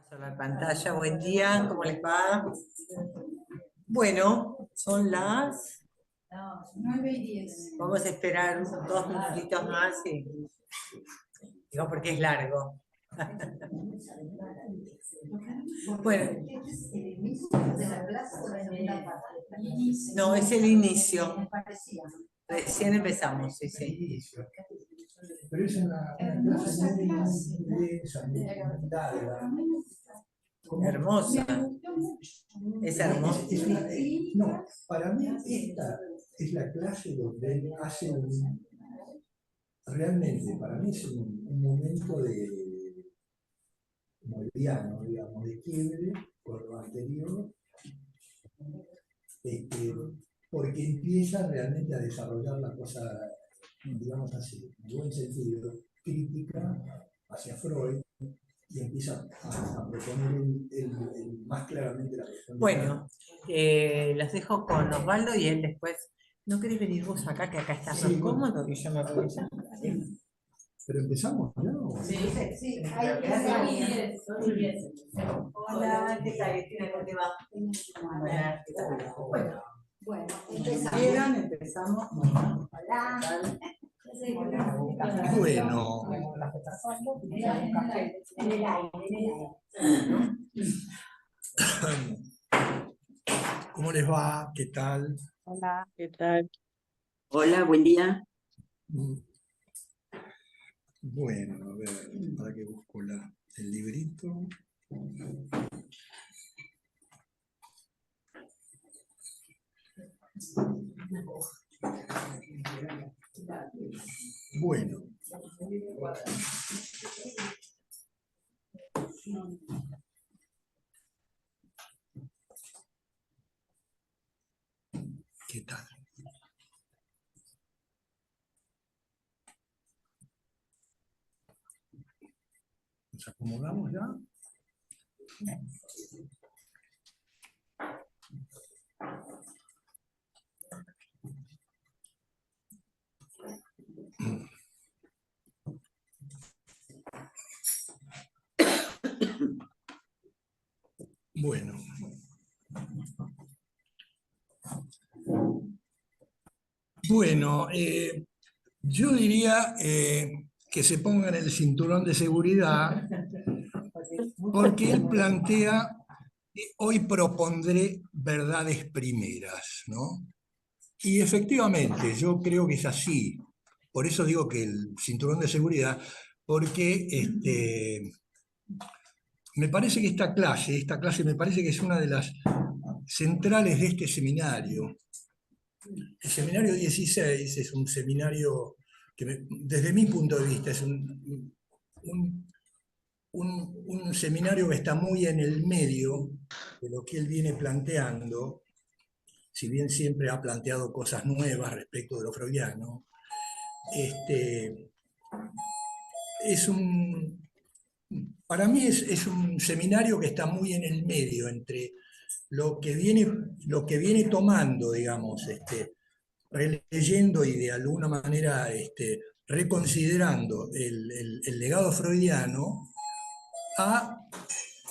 Paso la pantalla, buen día, ¿cómo les va? Bueno, son las... 9:10. Vamos a esperar 2 minutitos más y digo porque es largo. Bueno, no, es el inicio. Recién empezamos, sí, sí. Pero es una clase muy densa, muy larga. Hermosa. Es hermosa. No, para mí esta es la clase donde él hace realmente, para mí es un momento de meridiano, digamos, de quiebre por lo anterior, porque empieza realmente a desarrollar la cosa, digamos así, en buen sentido, crítica hacia Freud, y empieza a proponer más claramente la cuestión. Bueno, las dejo con Osvaldo y él después. ¿No querés venir vos acá, que acá estás más cómodo? Y yo me voy ya. Pero empezamos, ¿no? Sí, sí. Hola, ¿qué tal, Cristina? ¿Cómo te va? Hola, ¿qué tal? Bueno, Empezamos. hola. Bueno, ¿cómo les va? ¿Qué tal? Hola, ¿qué tal? Hola, buen día. Bueno, a ver, para que busco el librito. Bueno. ¿Qué tal? ¿Nos acomodamos ya? Bueno. Bueno, yo diría que se pongan el cinturón de seguridad, porque él plantea que hoy propondré verdades primeras, ¿no? Y efectivamente, yo creo que es así. Por eso digo que el cinturón de seguridad, porque me parece que esta clase me parece que es una de las centrales de este seminario. El seminario 16 es un seminario que, desde mi punto de vista, es un seminario que está muy en el medio de lo que él viene planteando, si bien siempre ha planteado cosas nuevas respecto de lo freudiano. Para mí es un seminario que está muy en el medio entre lo que viene tomando, digamos, releyendo y de alguna manera reconsiderando el legado freudiano, a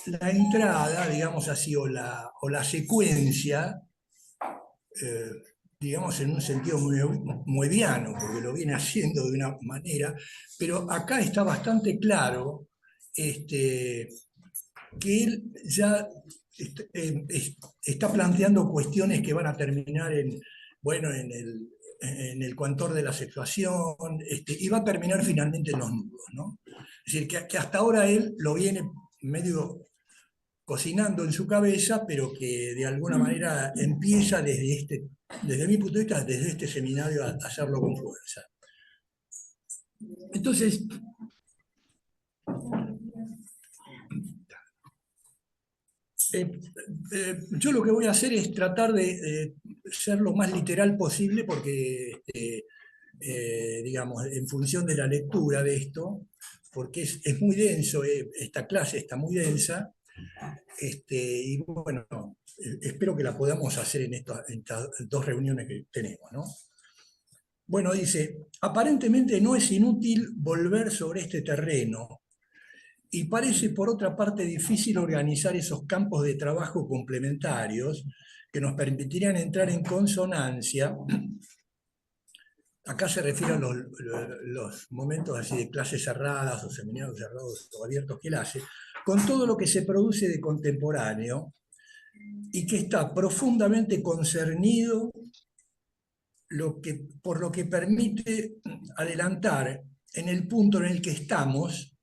la entrada, digamos así, o la secuencia, digamos en un sentido muy moebiano, porque lo viene haciendo de una manera, pero acá está bastante claro que él ya está planteando cuestiones que van a terminar bueno, en el coantor de la sexuación, y va a terminar finalmente en los nudos, ¿no? Es decir, que hasta ahora él lo viene medio cocinando en su cabeza, pero que de alguna manera empieza desde mi punto de vista, desde este seminario a hacerlo con fuerza. Entonces, yo lo que voy a hacer es tratar de ser lo más literal posible, porque, digamos, en función de la lectura de esto, porque es muy denso, esta clase está muy densa, y bueno, espero que la podamos hacer en estas 2 reuniones que tenemos, ¿no? Bueno, dice, aparentemente no es inútil volver sobre este terreno, y parece por otra parte difícil organizar esos campos de trabajo complementarios que nos permitirían entrar en consonancia. Acá se refiere a los momentos así de clases cerradas o seminarios cerrados o abiertos que él hace, con todo lo que se produce de contemporáneo y que está profundamente concernido por lo que permite adelantar en el punto en el que estamos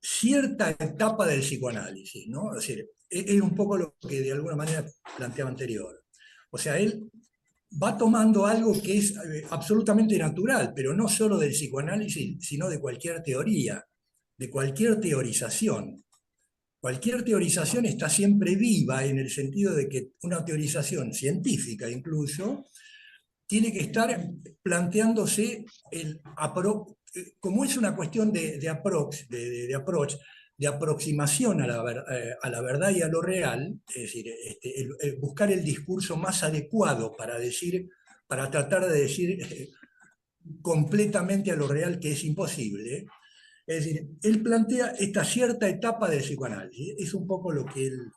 cierta etapa del psicoanálisis, ¿no? Es decir, es un poco lo que de alguna manera planteaba anterior. O sea, él va tomando algo que es absolutamente natural, pero no solo del psicoanálisis, sino de cualquier teoría, de cualquier teorización. Cualquier teorización está siempre viva en el sentido de que una teorización científica incluso tiene que estar planteándose como es una cuestión de aproximación a la verdad y a lo real, es decir, buscar el discurso más adecuado para tratar de decir completamente a lo real, que es imposible. Es decir, él plantea esta cierta etapa del psicoanálisis, es un poco lo que él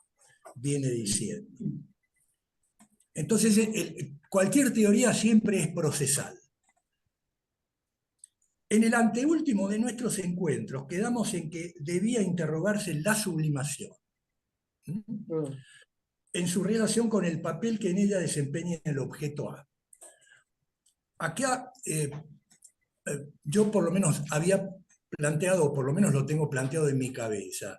viene diciendo. Entonces, cualquier teoría siempre es procesal. En el anteúltimo de nuestros encuentros quedamos en que debía interrogarse la sublimación en su relación con el papel que en ella desempeña el objeto A. Acá yo por lo menos había planteado, o por lo menos lo tengo planteado en mi cabeza,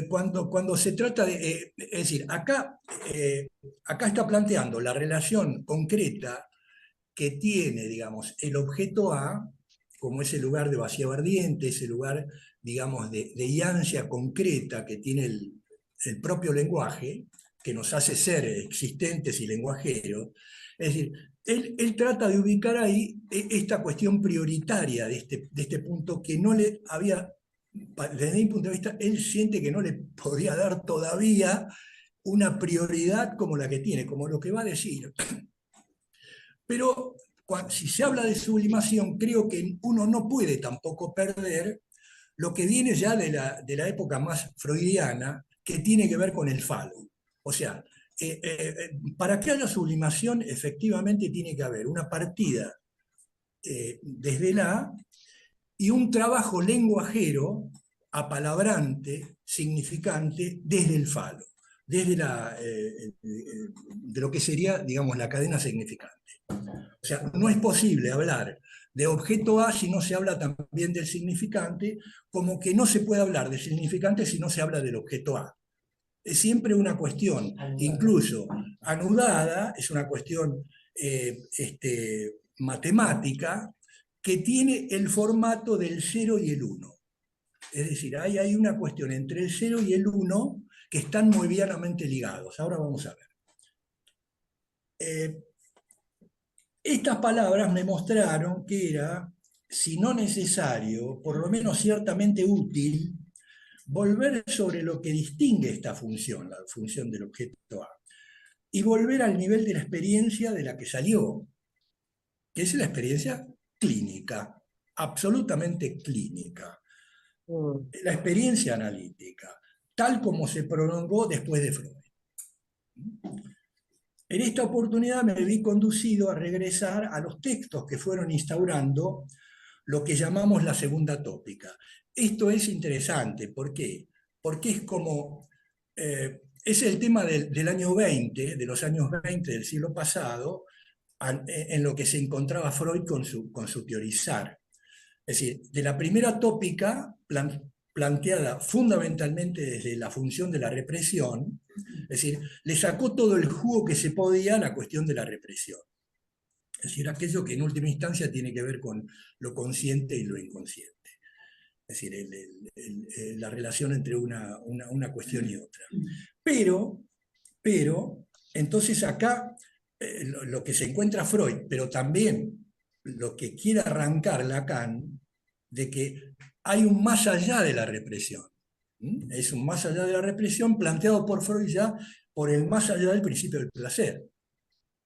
cuando se trata de, es decir, acá está planteando la relación concreta que tiene, digamos, el objeto A, como ese lugar de vacío ardiente, ese lugar, digamos, de ansia concreta que tiene el propio lenguaje, que nos hace ser existentes y lenguajeros. Es decir, él trata de ubicar ahí esta cuestión prioritaria de este punto que no le había, desde mi punto de vista, él siente que no le podía dar todavía una prioridad como la que tiene, como lo que va a decir. Pero si se habla de sublimación, creo que uno no puede tampoco perder lo que viene ya de la época más freudiana, que tiene que ver con el falo. O sea, para que haya sublimación, efectivamente tiene que haber una partida desde la A y un trabajo lenguajero, apalabrante, significante, desde el falo, desde de lo que sería, digamos, la cadena significante. O sea, no es posible hablar de objeto A si no se habla también del significante, como que no se puede hablar de significante si no se habla del objeto A. Es siempre una cuestión, incluso anudada, es una cuestión matemática, que tiene el formato del 0 y el 1. Es decir, hay una cuestión entre el 0 y el 1 que están muy bienamente ligados. Ahora vamos a ver. Estas palabras me mostraron que era, si no necesario, por lo menos ciertamente útil, volver sobre lo que distingue esta función, la función del objeto A, y volver al nivel de la experiencia de la que salió, que es la experiencia clínica, absolutamente clínica, la experiencia analítica, tal como se prolongó después de Freud. En esta oportunidad me vi conducido a regresar a los textos que fueron instaurando lo que llamamos la segunda tópica. Esto es interesante, ¿por qué? Porque es como, es el tema del año 20, de los años 20 del siglo pasado, en lo que se encontraba Freud con su teorizar. Es decir, de la primera tópica, planteada fundamentalmente desde la función de la represión, es decir, le sacó todo el jugo que se podía a la cuestión de la represión. Es decir, aquello que en última instancia tiene que ver con lo consciente y lo inconsciente. Es decir, la relación entre una cuestión y otra. Pero, entonces acá lo que se encuentra Freud, pero también lo que quiere arrancar Lacan, de que hay un más allá de la represión. Es un más allá de la represión planteado por Freud ya por el más allá del principio del placer.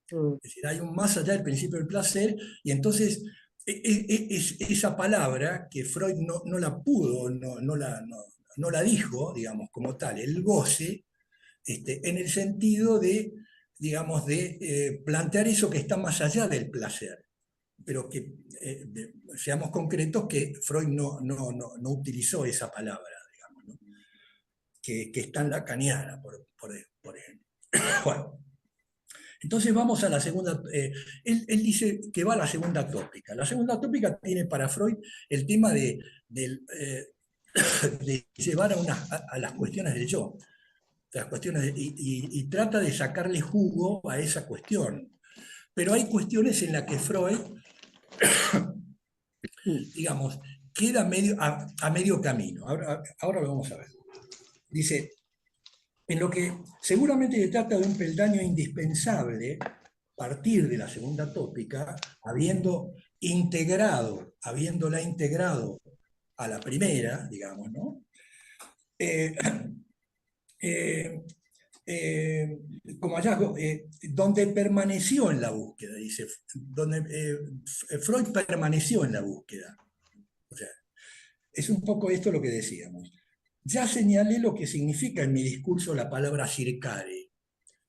Es decir, hay un más allá del principio del placer, y entonces esa palabra que Freud no la pudo, no la dijo, digamos, como tal, el goce, en el sentido de, digamos, de plantear eso que está más allá del placer, pero que seamos concretos que Freud no utilizó esa palabra, digamos, ¿no? Que está en lacaniana, por ejemplo. Bueno, entonces vamos a la segunda, él dice que va a la segunda tópica. La segunda tópica tiene para Freud el tema de llevar a las cuestiones del yo, las cuestiones y trata de sacarle jugo a esa cuestión. Pero hay cuestiones en las que Freud, digamos, queda a medio camino. Ahora lo vamos a ver. Dice, en lo que seguramente se trata de un peldaño indispensable, partir de la segunda tópica, habiéndola integrado a la primera, digamos, ¿no? Como hallazgo, donde permaneció en la búsqueda, dice, donde Freud permaneció en la búsqueda. O sea, es un poco esto lo que decíamos. Ya señalé lo que significa en mi discurso la palabra circare.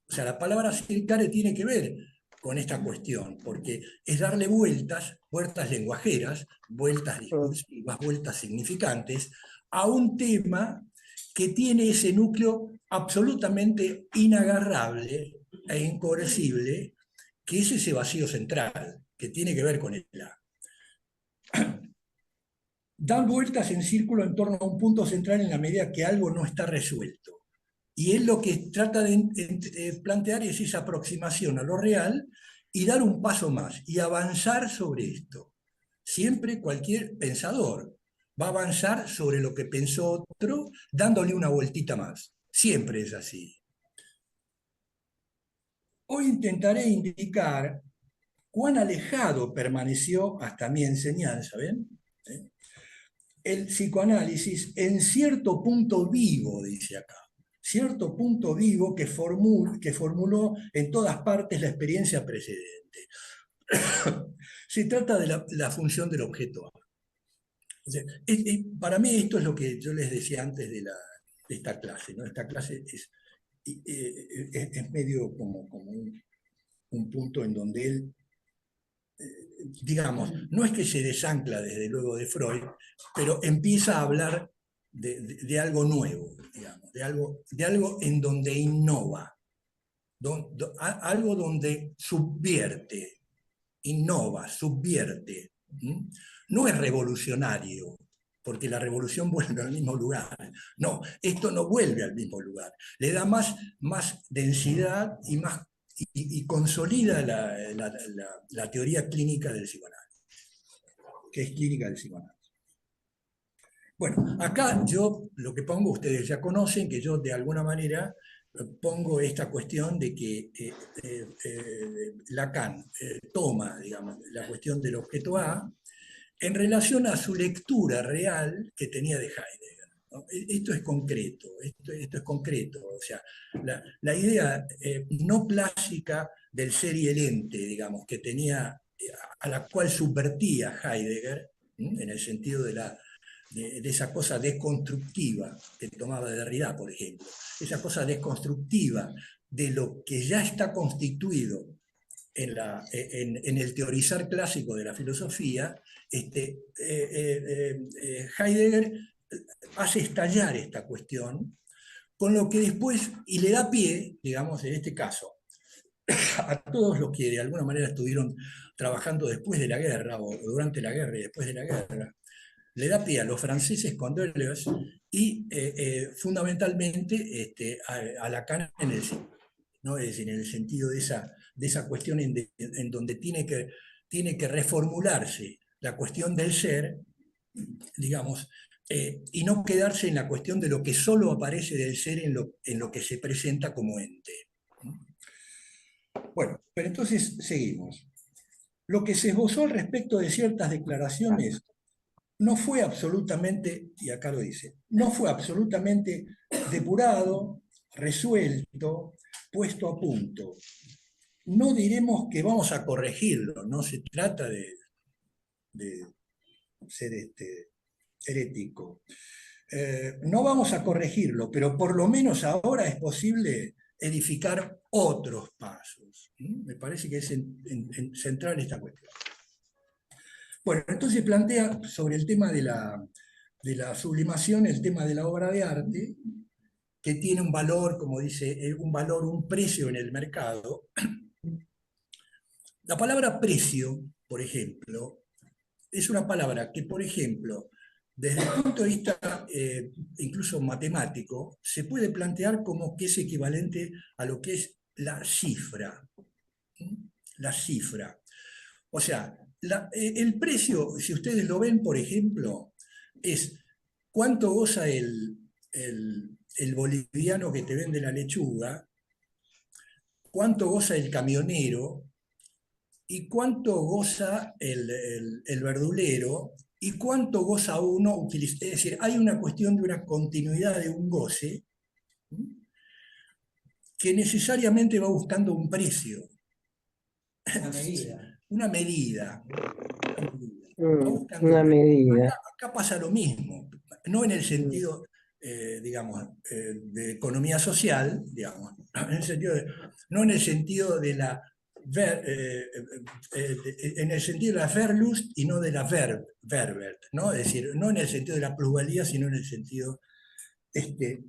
O sea, la palabra circare tiene que ver con esta cuestión, porque es darle vueltas lenguajeras, vueltas discursivas, vueltas significantes, a un tema que tiene ese núcleo absolutamente inagarrable e incoercible, que es ese vacío central, que tiene que ver con el A. Dan vueltas en círculo en torno a un punto central en la medida que algo no está resuelto. Y él lo que trata de plantear es esa aproximación a lo real y dar un paso más y avanzar sobre esto. Siempre cualquier pensador va a avanzar sobre lo que pensó otro, dándole una vueltita más. Siempre es así. Hoy intentaré indicar cuán alejado permaneció hasta mi enseñanza, ¿ven? El psicoanálisis en cierto punto vivo, dice acá, cierto punto vivo que formuló en todas partes la experiencia precedente. Se trata de la función del objeto A. O sea, para mí esto es lo que yo les decía antes de esta clase, ¿no? Esta clase es medio como un punto en donde él, digamos, no es que se desancla desde luego de Freud, pero empieza a hablar de algo nuevo, digamos, de algo en donde innova, algo donde subvierte, innova, subvierte. No es revolucionario, porque la revolución vuelve al mismo lugar. No, esto no vuelve al mismo lugar. Le da más densidad y consolida la teoría clínica del psicoanálisis, que es clínica del psicoanálisis. Bueno, acá yo lo que pongo, ustedes ya conocen, que yo de alguna manera pongo esta cuestión de que Lacan toma, digamos, la cuestión del objeto A en relación a su lectura real que tenía de Heidegger, ¿no? Esto es concreto, esto es concreto, o sea, la idea no clásica del ser y el ente, digamos, que tenía, a la cual subvertía Heidegger, en el sentido de esa cosa desconstructiva que tomaba de Derrida, por ejemplo, esa cosa desconstructiva de lo que ya está constituido en el teorizar clásico de la filosofía, Heidegger hace estallar esta cuestión, con lo que después, y le da pie, digamos, en este caso, a todos los que de alguna manera estuvieron trabajando después de la guerra, o durante la guerra y después de la guerra, le da pie a los franceses con Deleuze y fundamentalmente a Lacan en el cine, ¿no? Es decir, en el sentido de esa cuestión en donde tiene que reformularse la cuestión del ser, digamos, y no quedarse en la cuestión de lo que solo aparece del ser en lo que se presenta como ente. Bueno, pero entonces seguimos. Lo que se esbozó al respecto de ciertas declaraciones no fue absolutamente, y acá lo dice, no fue absolutamente depurado, resuelto, puesto a punto. No diremos que vamos a corregirlo, no se trata de de ser herético. No vamos a corregirlo, pero por lo menos ahora es posible edificar otros pasos. Me parece que es central esta cuestión. Bueno, entonces plantea sobre el tema de la sublimación, el tema de la obra de arte, que tiene un valor, como dice, un valor, un precio en el mercado. La palabra precio, por ejemplo, es una palabra que, por ejemplo, desde el punto de vista incluso matemático, se puede plantear como que es equivalente a lo que es la cifra. La cifra. O sea, el precio, si ustedes lo ven, por ejemplo, es cuánto goza el boliviano que te vende la lechuga, cuánto goza el camionero y cuánto goza el verdulero y cuánto goza uno. Es decir, hay una cuestión de una continuidad de un goce que necesariamente va buscando un precio. Una medida. Una medida. Una medida. Acá pasa lo mismo, no en el sentido, digamos, de economía social, digamos, no en el sentido de la en el sentido de la Verlust y no de la Verwert, ¿no? Es decir, no en el sentido de la plusvalía, sino en el sentido de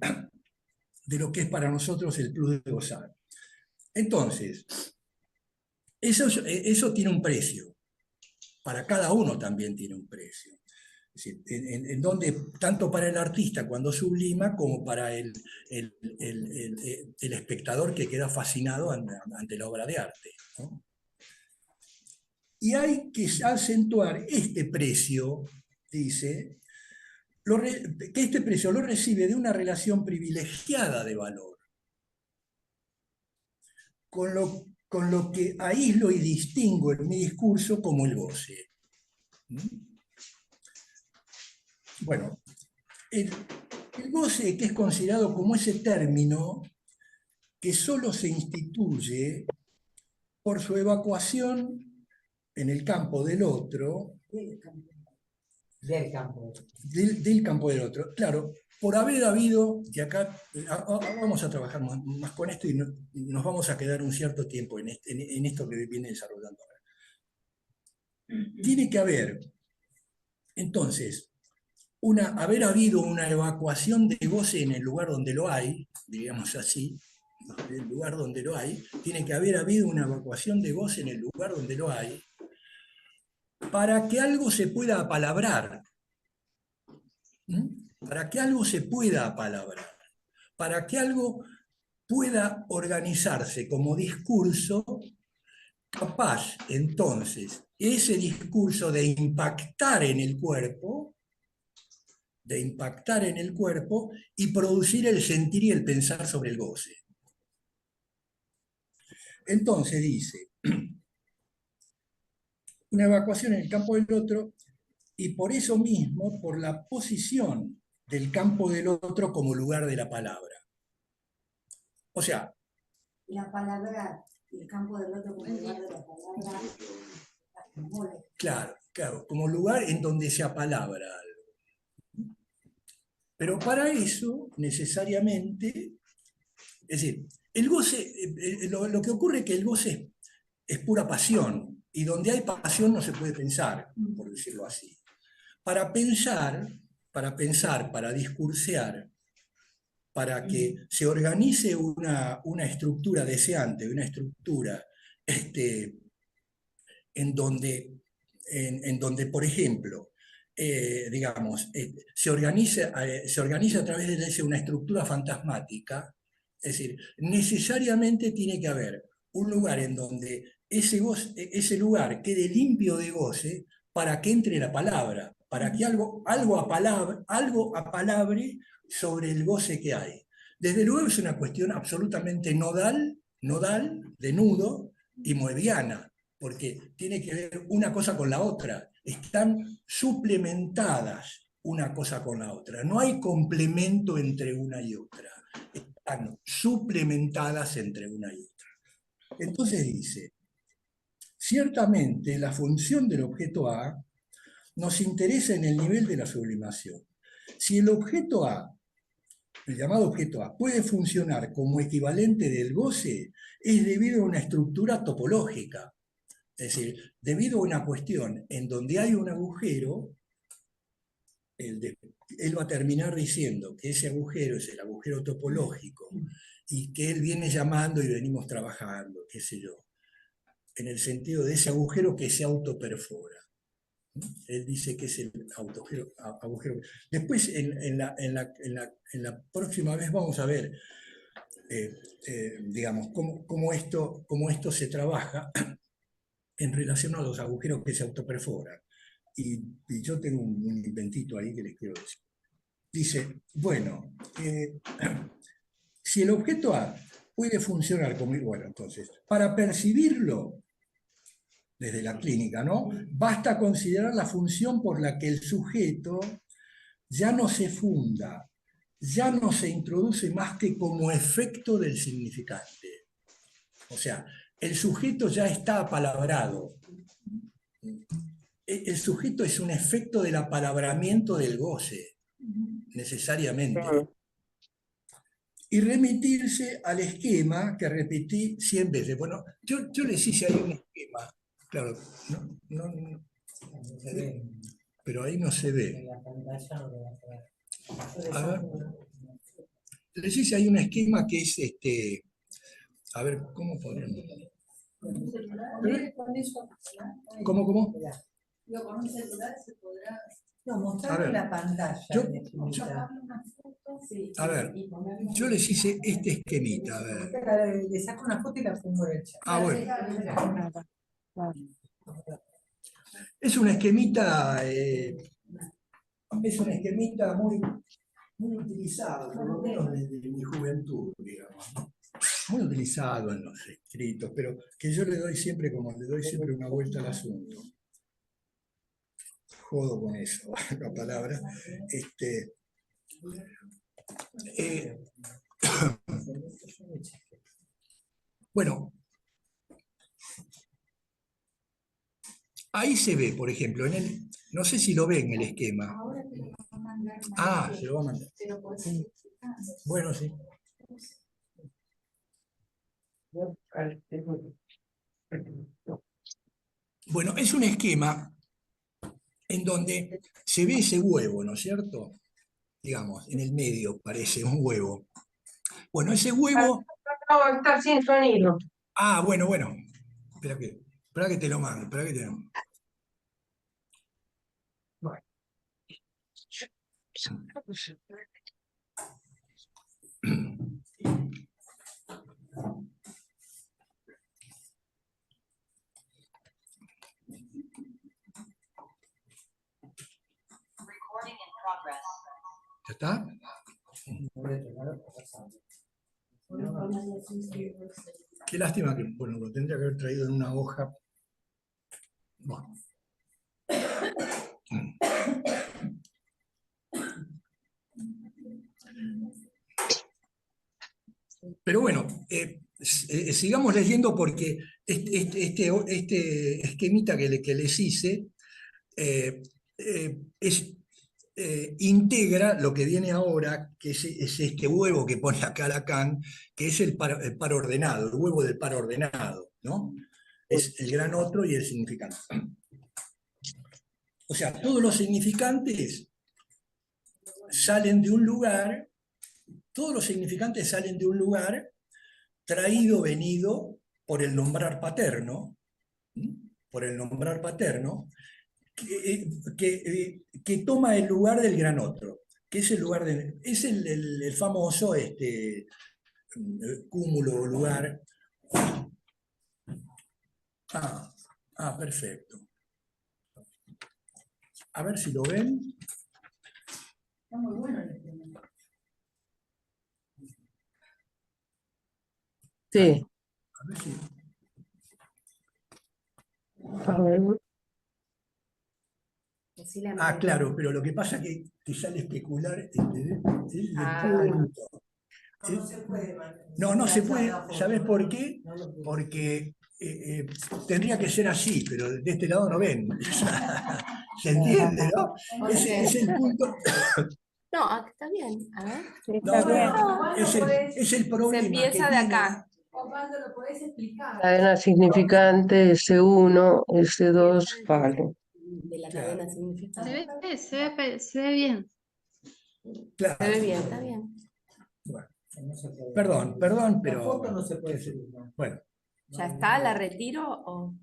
lo que es para nosotros el plus de gozar. Entonces, eso tiene un precio. Para cada uno también tiene un precio. Es decir, en donde, tanto para el artista cuando sublima, como para el espectador que queda fascinado ante la obra de arte, ¿no? Y hay que acentuar este precio, dice, que este precio lo recibe de una relación privilegiada de valor, con lo que aíslo y distingo en mi discurso como el goce. Bueno, el goce, que es considerado como ese término que solo se instituye por su evacuación en el campo del otro, Del campo. del campo del otro. Claro, por haber habido, y acá vamos a trabajar más con esto y nos vamos a quedar un cierto tiempo en esto que viene desarrollando ahora. Tiene que haber, entonces, haber habido una evacuación de goce en el lugar donde lo hay, diríamos así, en el lugar donde lo hay, tiene que haber habido una evacuación de goce en el lugar donde lo hay, para que algo se pueda apalabrar. Para que algo se pueda apalabrar. Para que algo pueda organizarse como discurso, capaz entonces ese discurso de impactar en el cuerpo, y producir el sentir y el pensar sobre el goce. Entonces dice, una evacuación en el campo del otro, y por eso mismo, por la posición del campo del otro como lugar de la palabra. O sea, La palabra, el campo del otro como lugar de la palabra. claro, como lugar en donde se apalabra algo. Pero para eso, necesariamente, es decir, el goce, lo que ocurre es que el goce es pura pasión, y donde hay pasión no se puede pensar, por decirlo así. Para pensar, para discursear, para que se organice una estructura deseante, una estructura en donde, por ejemplo, digamos, se organiza a través de una estructura fantasmática, es decir, necesariamente tiene que haber un lugar en donde ese lugar quede limpio de goce para que entre la palabra, para que algo apalabre sobre el goce que hay. Desde luego es una cuestión absolutamente nodal, de nudo y moebiana, porque tiene que ver una cosa con la otra, están suplementadas una cosa con la otra, no hay complemento entre una y otra, están suplementadas entre una y otra. Entonces dice, ciertamente la función del objeto A nos interesa en el nivel de la sublimación. Si el objeto A, el llamado objeto A, puede funcionar como equivalente del goce, es debido a una estructura topológica. Es decir, debido a una cuestión en donde hay un agujero, él va a terminar diciendo que ese agujero es el agujero topológico y que él viene llamando y venimos trabajando, qué sé yo, en el sentido de ese agujero que se autoperfora. Él dice que es el agujero. Después, en la próxima vez vamos a ver, digamos, cómo esto se trabaja en relación a los agujeros que se autoperforan. Y yo tengo un inventito ahí que les quiero decir. Dice, bueno, si el objeto A puede funcionar como, bueno, entonces, para percibirlo desde la clínica, ¿no? Basta considerar la función por la que el sujeto ya no se funda, ya no se introduce más que como efecto del significante. O sea, el sujeto ya está apalabrado. El sujeto es un efecto del apalabramiento del goce, necesariamente. Y remitirse al esquema que repetí 100 veces. Bueno, yo les hice ahí un esquema. Claro, no Se ve pero ahí no se ve. en la pantalla, no lo vas a ver. A ver, les hice ahí un esquema que es a ver, ¿cómo ponemos? ¿Cómo? Yo con un celular se podrá. No, A mostrarle ver, la pantalla. Necesita. A ver, yo les hice este esquemita, a ver. Le saco una foto y la pongo en el chat. Ah, bueno. Es un esquemita, muy, muy utilizado, por lo menos desde mi juventud, digamos. Muy utilizado en los escritos, pero que yo le doy siempre una vuelta al asunto. Jodo con eso, la palabra. Bueno, ahí se ve, por ejemplo, no sé si lo ven el esquema. Ahora te lo va a mandar. Ah, se lo va a mandar. Pero por si Bueno, sí. Bueno, es un esquema en donde se ve ese huevo, ¿no es cierto? Digamos, en el medio parece un huevo. Bueno, ese huevo... No, está sin sonido. Ah, bueno. Espera que te lo mando, Bueno. ¿Ya está? Qué lástima que, bueno, lo tendría que haber traído en una hoja. Bueno. Pero bueno, sigamos leyendo porque este esquemita que les hice integra lo que viene ahora, que es este huevo que pone acá Lacan, que es el par ordenado, el huevo del par ordenado, ¿no? Es el gran otro y el significante. O sea, todos los significantes salen de un lugar, traído, venido por el nombrar paterno, que toma el lugar del gran otro, que es el famoso cúmulo o lugar. Perfecto. A ver si lo ven. está muy bueno el tema. Sí. A ver si... A ver. Claro, pero lo que pasa es que te sale especular. No se puede. No se puede. ¿Sabes por qué? Porque tendría que ser así, pero de este lado no ven. ¿Se entiende, no? Ese es el punto. No, acá está bien. A ver. No, Está bien. es el problema Se empieza que de tiene- acá. Osvaldo, ¿lo podés explicar? Cadena significante, S1, S2, palo. De la Claro. cadena significante. Se ve bien. Claro. Se ve bien, está bien. Bueno, No se puede. perdón, La pero foto no se puede subir, ¿no? bueno, ¿Ya está? ¿La retiro o...?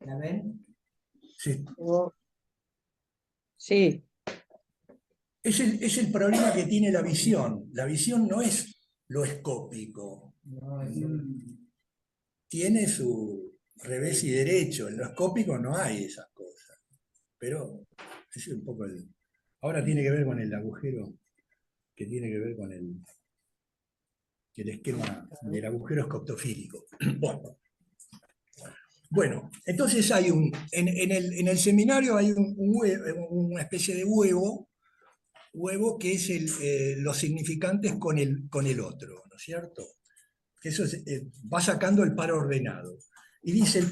¿La ven? sí. Sí, Es el problema que tiene la visión. La visión no es lo escópico. No, es Tiene su revés y derecho. En lo escópico no hay esas cosas. Pero ese es un poco el... Ahora tiene que ver con el agujero, que tiene que ver con el esquema del agujero escoptofílico. Bueno, entonces hay en el seminario hay una especie de huevo que es los significantes con el otro, ¿no es cierto? Que eso va sacando el par ordenado. Y dice,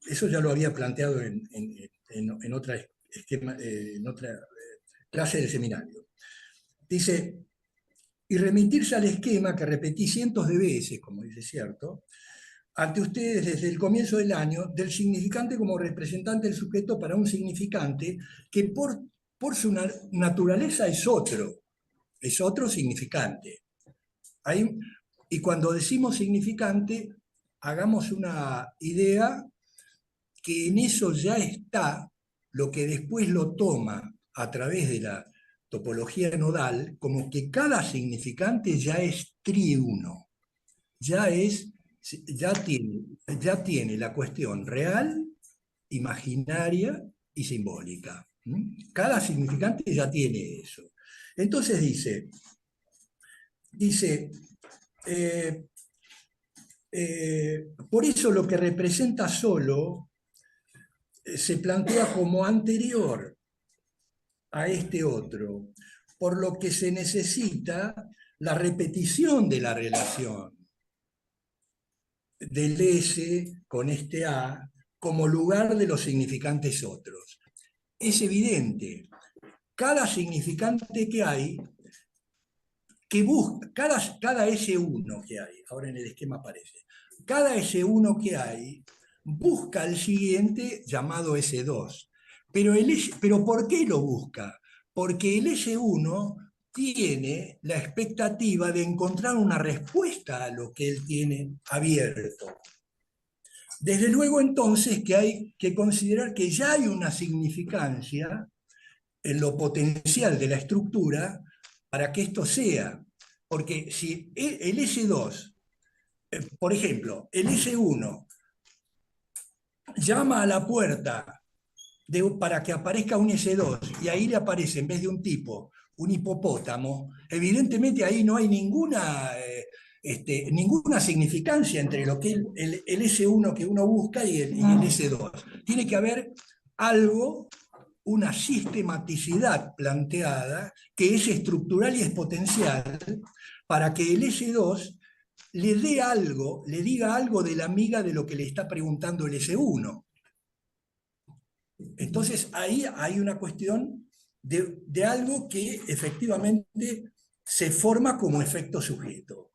eso ya lo había planteado en otra, en otra clase de seminario. Dice, y remitirse al esquema que repetí cientos de veces, como dice, ¿cierto?, ante ustedes desde el comienzo del año, del significante como representante del sujeto para un significante que por su naturaleza es otro significante. Y cuando decimos significante, hagamos una idea que en eso ya está lo que después lo toma a través de la topología nodal, como que cada significante ya es triuno, ya tiene la cuestión real, imaginaria y simbólica. Cada significante ya tiene eso. Entonces dice por eso lo que representa solo se plantea como anterior a este otro, por lo que se necesita la repetición de la relación del S con este A como lugar de los significantes otros. Es evidente, cada significante que hay, que busca, cada S1 que hay, ahora en el esquema aparece, cada S1 que hay busca el siguiente llamado S2. Pero ¿por qué lo busca? Porque el S1 tiene la expectativa de encontrar una respuesta a lo que él tiene abierto. Desde luego entonces que hay que considerar que ya hay una significancia en lo potencial de la estructura para que esto sea. Porque si el S2, por ejemplo, el S1 llama a la puerta para que aparezca un S2 y ahí le aparece en vez de un tipo un hipopótamo, evidentemente ahí no hay ninguna significancia entre lo que el S1 que uno busca y el S2. Tiene que haber algo, una sistematicidad planteada que es estructural y es potencial para que el S2 le diga algo de la miga de lo que le está preguntando el S1. Entonces ahí hay una cuestión de algo que efectivamente se forma como efecto sujeto.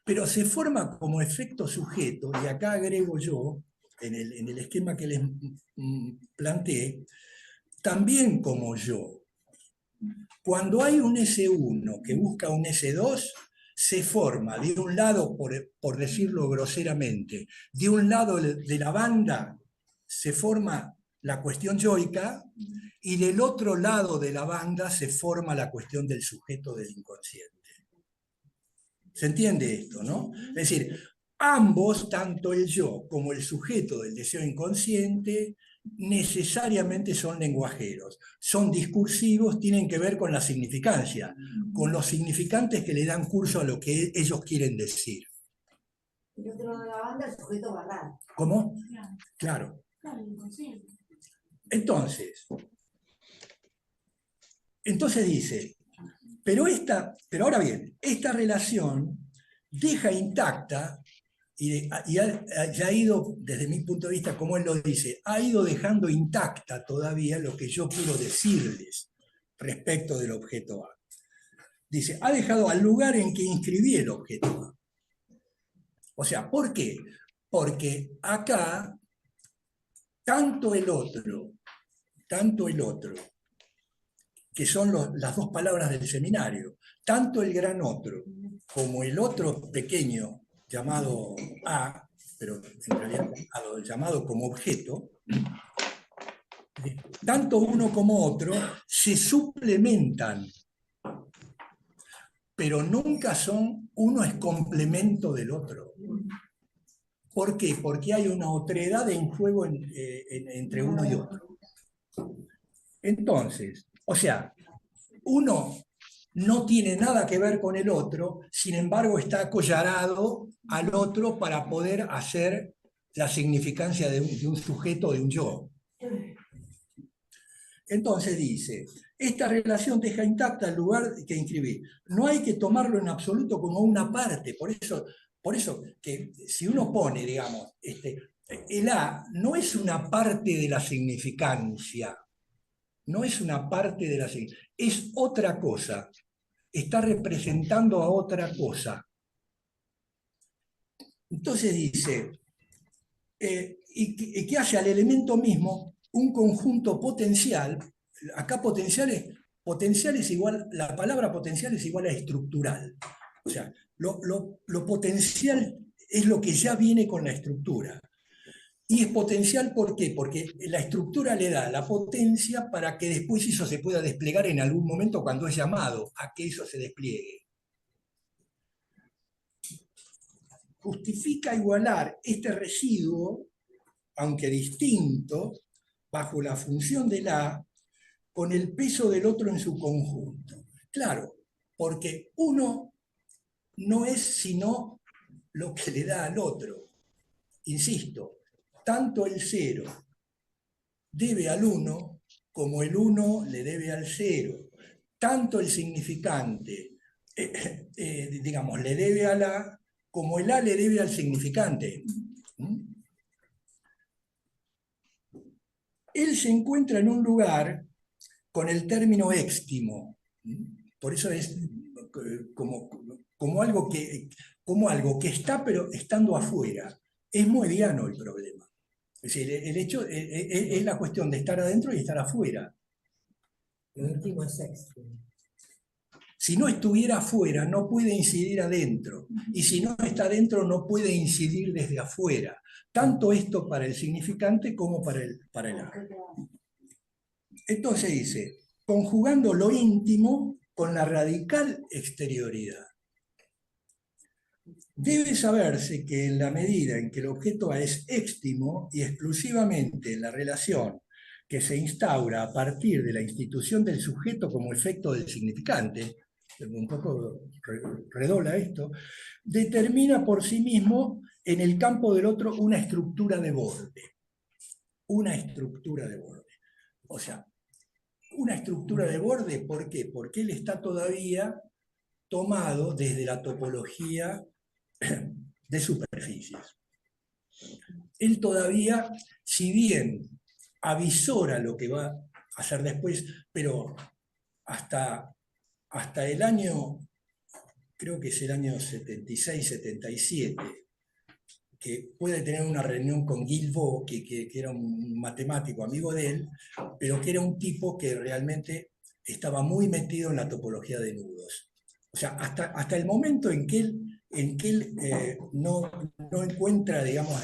Pero se forma como efecto sujeto, y acá agrego yo, en el esquema que les planteé, también como yo. Cuando hay un S1 que busca un S2, se forma de un lado, por decirlo groseramente, de un lado de la banda se forma la cuestión yoica y del otro lado de la banda se forma la cuestión del sujeto del inconsciente. ¿Se entiende esto, no? Es decir, ambos, tanto el yo como el sujeto del deseo inconsciente, necesariamente son lenguajeros, son discursivos, tienen que ver con la significancia, con los significantes que le dan curso a lo que ellos quieren decir. Y el otro de la banda, el sujeto barral. ¿Cómo? Claro. Entonces dice, pero ahora bien, esta relación deja intacta ya ha ido, desde mi punto de vista, como él lo dice, ha ido dejando intacta todavía lo que yo quiero decirles respecto del objeto A. Dice, ha dejado al lugar en que inscribí el objeto A. O sea, ¿por qué? Porque acá, tanto el otro, que son las dos palabras del seminario, tanto el gran otro como el otro pequeño llamado A, pero en realidad llamado como objeto, tanto uno como otro se suplementan, pero nunca uno es complemento del otro. ¿Por qué? Porque hay una otredad en juego entre uno y otro. Entonces, o sea, uno no tiene nada que ver con el otro, sin embargo está acollarado al otro para poder hacer la significancia de un sujeto, de un yo. Entonces dice, esta relación deja intacta el lugar que inscribí. No hay que tomarlo en absoluto como una parte, por eso que si uno pone, digamos, el A no es una parte de la significancia, no es una parte de la significancia, es otra cosa, está representando a otra cosa. Entonces dice, ¿y qué hace al elemento mismo? Un conjunto potencial, acá potencial es igual, la palabra potencial es igual a estructural. O sea, lo potencial es lo que ya viene con la estructura. Y es potencial, ¿por qué? Porque la estructura le da la potencia para que después eso se pueda desplegar en algún momento cuando es llamado a que eso se despliegue. Justifica igualar este residuo, aunque distinto, bajo la función del A, con el peso del otro en su conjunto. Claro, porque uno no es sino lo que le da al otro. Insisto, tanto el cero debe al uno como el uno le debe al cero. Tanto el significante, digamos, le debe al A como el A le debe al significante. Él se encuentra en un lugar con el término éxtimo. Por eso es como algo que está, pero estando afuera. Es moediano el problema. Es decir, el hecho es la cuestión de estar adentro y estar afuera. El último es sexto. Si no estuviera afuera, no puede incidir adentro. Y si no está adentro, no puede incidir desde afuera. Tanto esto para el significante como para el A. Entonces dice, conjugando lo íntimo con la radical exterioridad. Debe saberse que en la medida en que el objeto A es éxtimo y exclusivamente en la relación que se instaura a partir de la institución del sujeto como efecto del significante, un poco redobla esto, determina por sí mismo en el campo del otro una estructura de borde. Una estructura de borde. O sea, una estructura de borde, ¿por qué? Porque él está todavía tomado desde la topología de superficies. Él todavía, si bien avisora lo que va a hacer después, pero hasta el año, creo que es el año 76, 77, que puede tener una reunión con Guilbault, que era un matemático amigo de él, pero que era un tipo que realmente estaba muy metido en la topología de nudos. O sea, hasta el momento en que él no encuentra, digamos,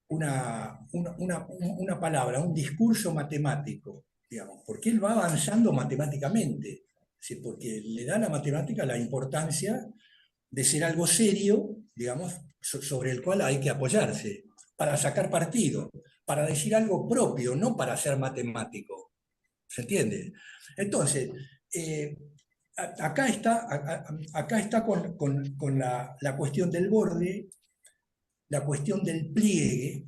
una palabra, un discurso matemático, digamos, porque él va avanzando matemáticamente, ¿sí? Porque le da a la matemática la importancia de ser algo serio, digamos, sobre el cual hay que apoyarse, para sacar partido, para decir algo propio, no para ser matemático. ¿Se entiende? Entonces, acá está con la cuestión del borde, la cuestión del pliegue.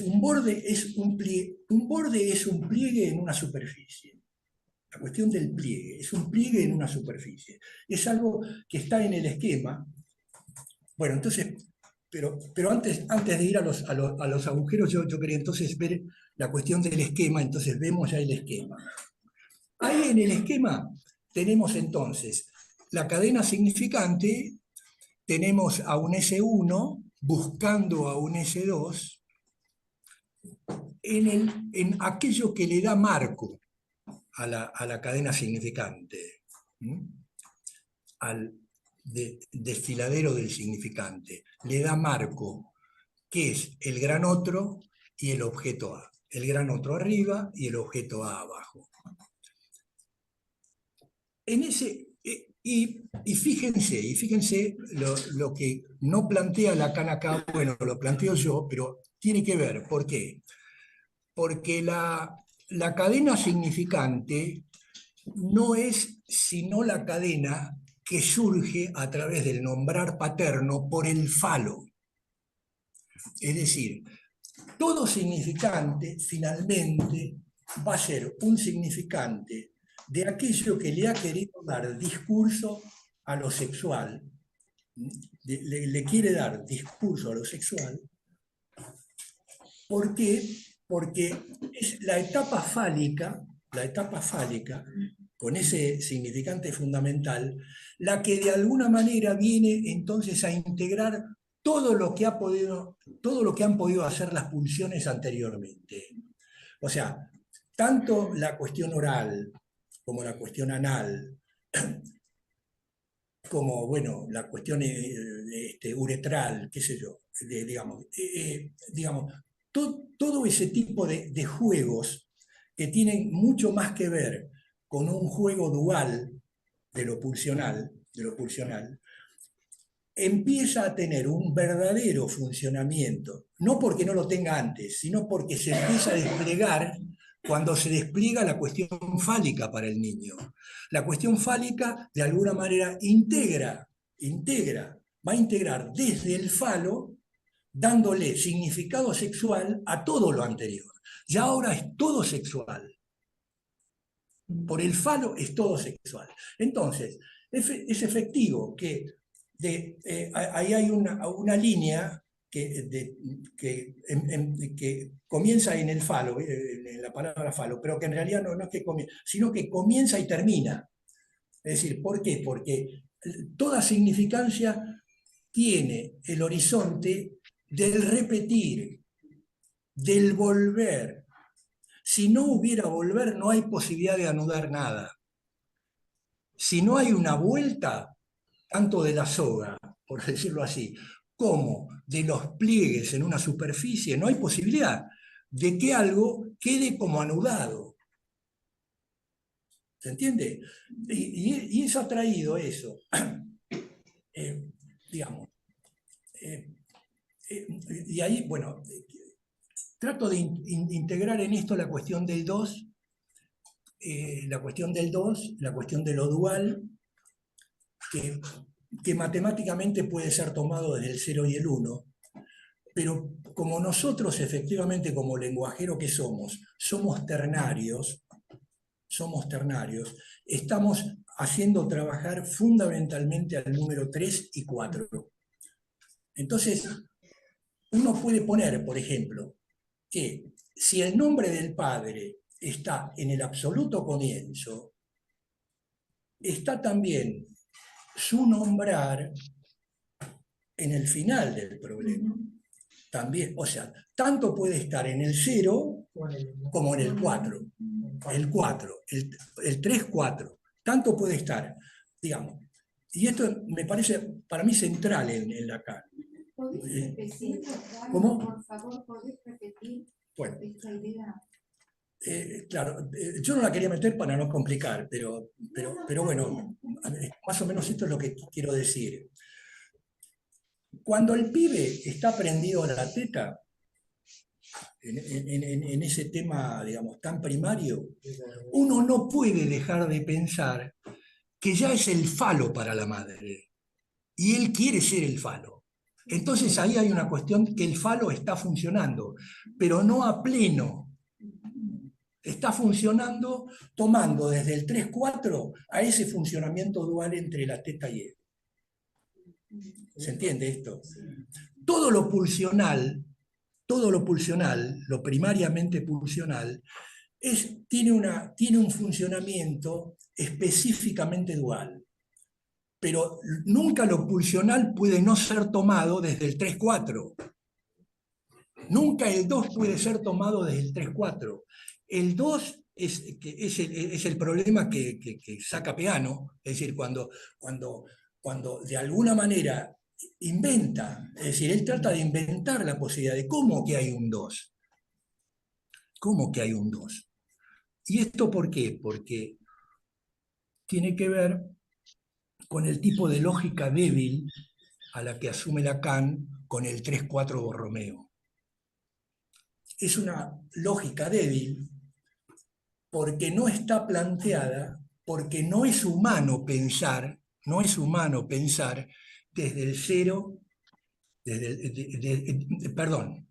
Un borde es un pliegue en una superficie. La cuestión del pliegue, es un pliegue en una superficie. Es algo que está en el esquema. Bueno, entonces, pero antes de ir a los agujeros, yo quería entonces ver la cuestión del esquema, entonces vemos ya el esquema. Ahí en el esquema tenemos entonces la cadena significante, tenemos a un S1 buscando a un S2 en aquello que le da marco a la cadena significante, al desfiladero del significante. Le da marco, que es el gran otro y el objeto A. El gran otro arriba y el objeto A abajo. Y fíjense lo que no plantea Lacan acá, bueno, lo planteo yo, pero tiene que ver. ¿Por qué? Porque la cadena significante no es sino la cadena que surge a través del nombrar paterno por el falo. Es decir, todo significante finalmente va a ser un significante de aquello que le ha querido dar discurso a lo sexual, le quiere dar discurso a lo sexual. ¿Por qué? Porque es la etapa fálica, con ese significante fundamental, la que de alguna manera viene entonces a integrar todo lo que han podido hacer las pulsiones anteriormente. O sea, tanto la cuestión oral, como la cuestión anal, como, bueno, la cuestión uretral, qué sé yo, digamos, todo ese tipo de juegos que tienen mucho más que ver con un juego dual de lo pulsional, empieza a tener un verdadero funcionamiento, no porque no lo tenga antes, sino porque se empieza a desplegar cuando se despliega la cuestión fálica para el niño. La cuestión fálica, de alguna manera, va a integrar desde el falo, dándole significado sexual a todo lo anterior. Ya ahora es todo sexual. Por el falo es todo sexual. Entonces, es efectivo que ahí hay una línea que comienza en el falo, en la palabra falo, pero que en realidad no es que comienza, sino que comienza y termina. Es decir, ¿por qué? Porque toda significancia tiene el horizonte del repetir, del volver. Si no hubiera volver, no hay posibilidad de anudar nada. Si no hay una vuelta, tanto de la soga, por decirlo así, como de los pliegues en una superficie, no hay posibilidad de que algo quede como anudado. ¿Se entiende? Y eso ha traído eso. Digamos. Y ahí, bueno, trato de integrar en esto la cuestión del 2, la cuestión de lo dual, que matemáticamente puede ser tomado desde el 0 y el 1, pero como nosotros efectivamente como lenguajero que somos ternarios, estamos haciendo trabajar fundamentalmente al número 3 y 4. Entonces, uno puede poner, por ejemplo, que si el nombre del padre está en el absoluto comienzo, está también su nombrar en el final del problema. También, o sea, tanto puede estar en el 0 como en el 4. El 4, el 3, 4. Tanto puede estar, digamos. Y esto me parece para mí central en Lacan. ¿Podés repetir? ¿Cómo? Por favor, ¿podés repetir esta idea? Claro, yo no la quería meter para no complicar, pero bueno, más o menos esto es lo que quiero decir. Cuando el pibe está prendido a la teta, en ese tema, digamos, tan primario, uno no puede dejar de pensar que ya es el falo para la madre, y él quiere ser el falo. Entonces ahí hay una cuestión que el falo está funcionando, pero no a pleno. Está funcionando tomando desde el 3-4 a ese funcionamiento dual entre la teta y él. ¿Se entiende esto? todo lo pulsional, lo primariamente pulsional, tiene un funcionamiento específicamente dual. Pero nunca lo pulsional puede no ser tomado desde el 3-4. Nunca el 2 puede ser tomado desde el 3-4. El 2 es el problema que saca Peano, es decir, cuando de alguna manera inventa, es decir, él trata de inventar la posibilidad de cómo que hay un 2. ¿Cómo que hay un 2? ¿Y esto por qué? Porque tiene que ver con el tipo de lógica débil a la que asume Lacan con el 3-4 Borromeo. Es una lógica débil porque no está planteada, porque no es humano pensar desde el cero, perdón,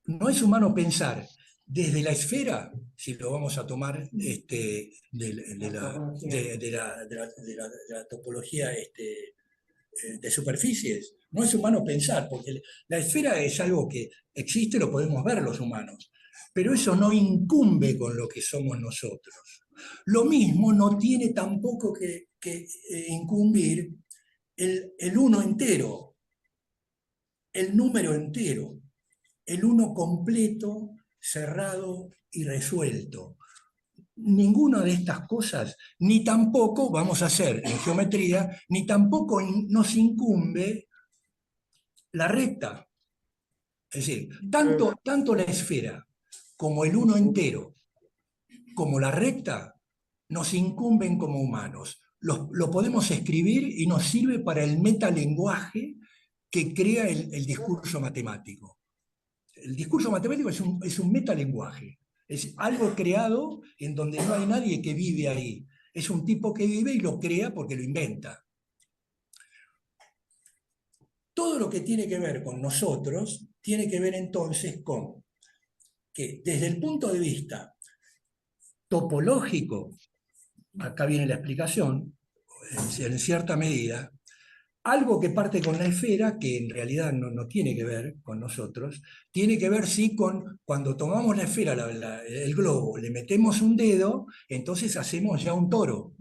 no es humano pensar desde la esfera, si lo vamos a tomar de la topología de superficies, no es humano pensar, porque la esfera es algo que existe, lo podemos ver los humanos, pero eso no incumbe con lo que somos nosotros. Lo mismo no tiene tampoco que incumbir el uno entero, el número entero, el uno completo, cerrado y resuelto. Ninguna de estas cosas, ni tampoco vamos a hacer en geometría, ni tampoco nos incumbe la recta. Es decir, tanto la esfera como el uno entero, como la recta, nos incumben como humanos. Lo podemos escribir y nos sirve para el metalenguaje que crea el discurso matemático. El discurso matemático es un metalenguaje. Es algo creado en donde no hay nadie que vive ahí. Es un tipo que vive y lo crea porque lo inventa. Todo lo que tiene que ver con nosotros tiene que ver entonces con que desde el punto de vista topológico, acá viene la explicación, en cierta medida, algo que parte con la esfera, que en realidad no tiene que ver con nosotros, tiene que ver sí con cuando tomamos la esfera, el globo, le metemos un dedo, entonces hacemos ya un toro.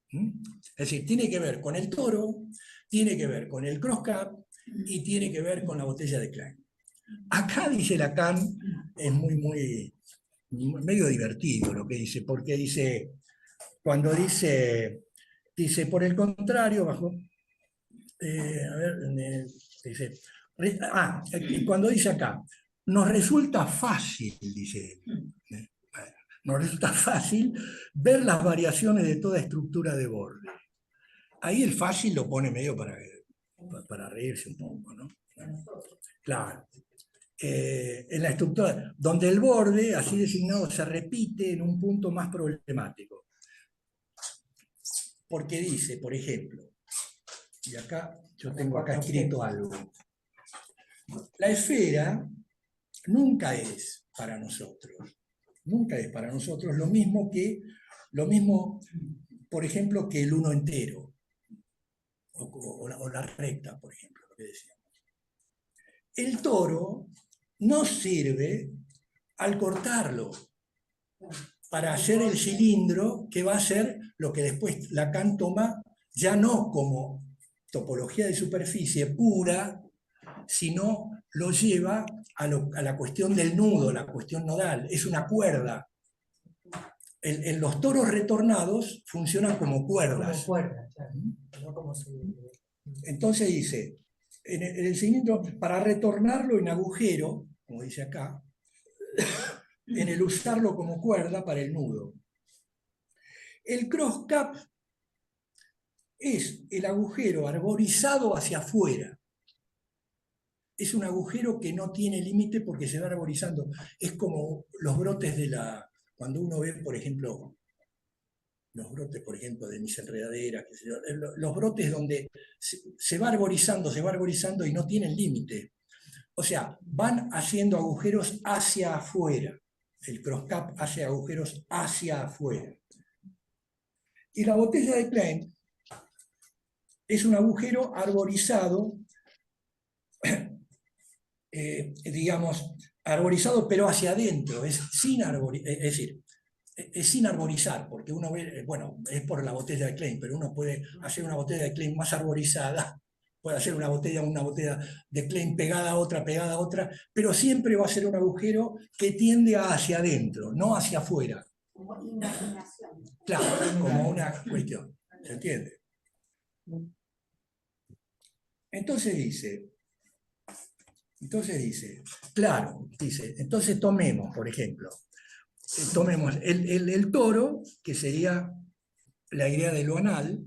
Es decir, tiene que ver con el toro, tiene que ver con el cross-cap y tiene que ver con la botella de Klein. Acá dice Lacan, es medio divertido lo que dice, porque cuando dice, por el contrario, dice, cuando dice acá, nos resulta fácil, dice él, nos resulta fácil ver las variaciones de toda estructura de borde. Ahí el fácil lo pone medio para reírse un poco, ¿no? Claro. En la estructura, donde el borde, así designado, se repite en un punto más problemático. Porque dice, por ejemplo, y acá yo tengo acá escrito algo, la esfera nunca es para nosotros lo mismo, por ejemplo, que el uno entero, o la recta, por ejemplo, lo que decíamos. El toro no sirve al cortarlo para hacer el cilindro que va a ser lo que después Lacan toma ya no como topología de superficie pura, sino lo lleva a la cuestión del nudo, la cuestión nodal, es una cuerda. En los toros retornados funcionan como cuerdas. Como cuerda, claro. No como Entonces dice, en el cilindro, para retornarlo en agujero, como dice acá, en el usarlo como cuerda para el nudo. El cross cap es el agujero arborizado hacia afuera. Es un agujero que no tiene límite porque se va arborizando. Es como los brotes cuando uno ve, por ejemplo, los brotes, por ejemplo, de mis enredaderas, los brotes donde se va arborizando y no tienen límite. O sea, van haciendo agujeros hacia afuera. El cross-cap hace agujeros hacia afuera. Y la botella de Klein es un agujero arborizado digamos, arborizado, pero hacia adentro, es decir, es sin arborizar, porque uno ve, bueno, es por la botella de Klein, pero uno puede hacer una botella de Klein más arborizada, puede hacer una botella de Klein pegada a otra, pero siempre va a ser un agujero que tiende hacia adentro, no hacia afuera. Como imaginación. Claro, como una cuestión, ¿se entiende? Entonces dice, claro, dice, entonces tomemos, por ejemplo, tomemos el toro, que sería la idea de lo anal.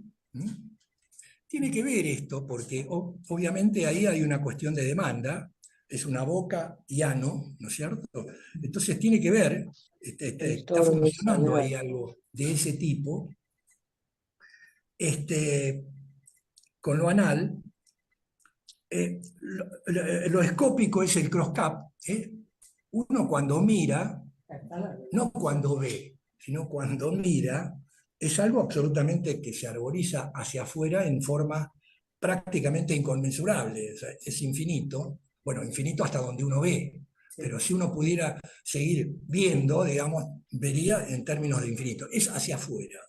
Tiene que ver esto, porque obviamente ahí hay una cuestión de demanda, es una boca y ano, ¿no es cierto? Entonces tiene que ver, está funcionando ahí algo de ese tipo, con lo anal. Lo escópico es el cross-cup. Uno cuando mira, no cuando ve, sino cuando mira, es algo absolutamente que se arboriza hacia afuera en forma prácticamente inconmensurable. O sea, es infinito, bueno, infinito hasta donde uno ve, pero si uno pudiera seguir viendo, digamos, vería en términos de infinito. Es hacia afuera.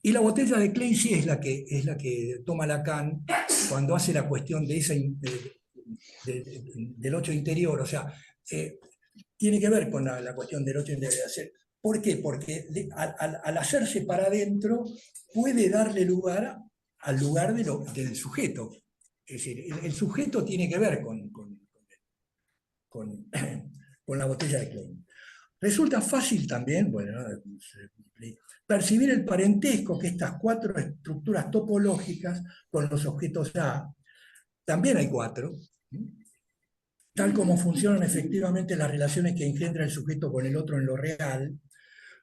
Y la botella de Klein sí es la que toma Lacan cuando hace la cuestión de del ocho interior, o sea, tiene que ver con la cuestión del ocho interior. ¿Por qué? Porque al hacerse para adentro puede darle lugar al lugar del sujeto. Es decir, el sujeto tiene que ver con la botella de Klein. Resulta fácil también, bueno, percibir el parentesco que estas cuatro estructuras topológicas con los objetos A, también hay cuatro, tal como funcionan efectivamente las relaciones que engendra el sujeto con el otro en lo real,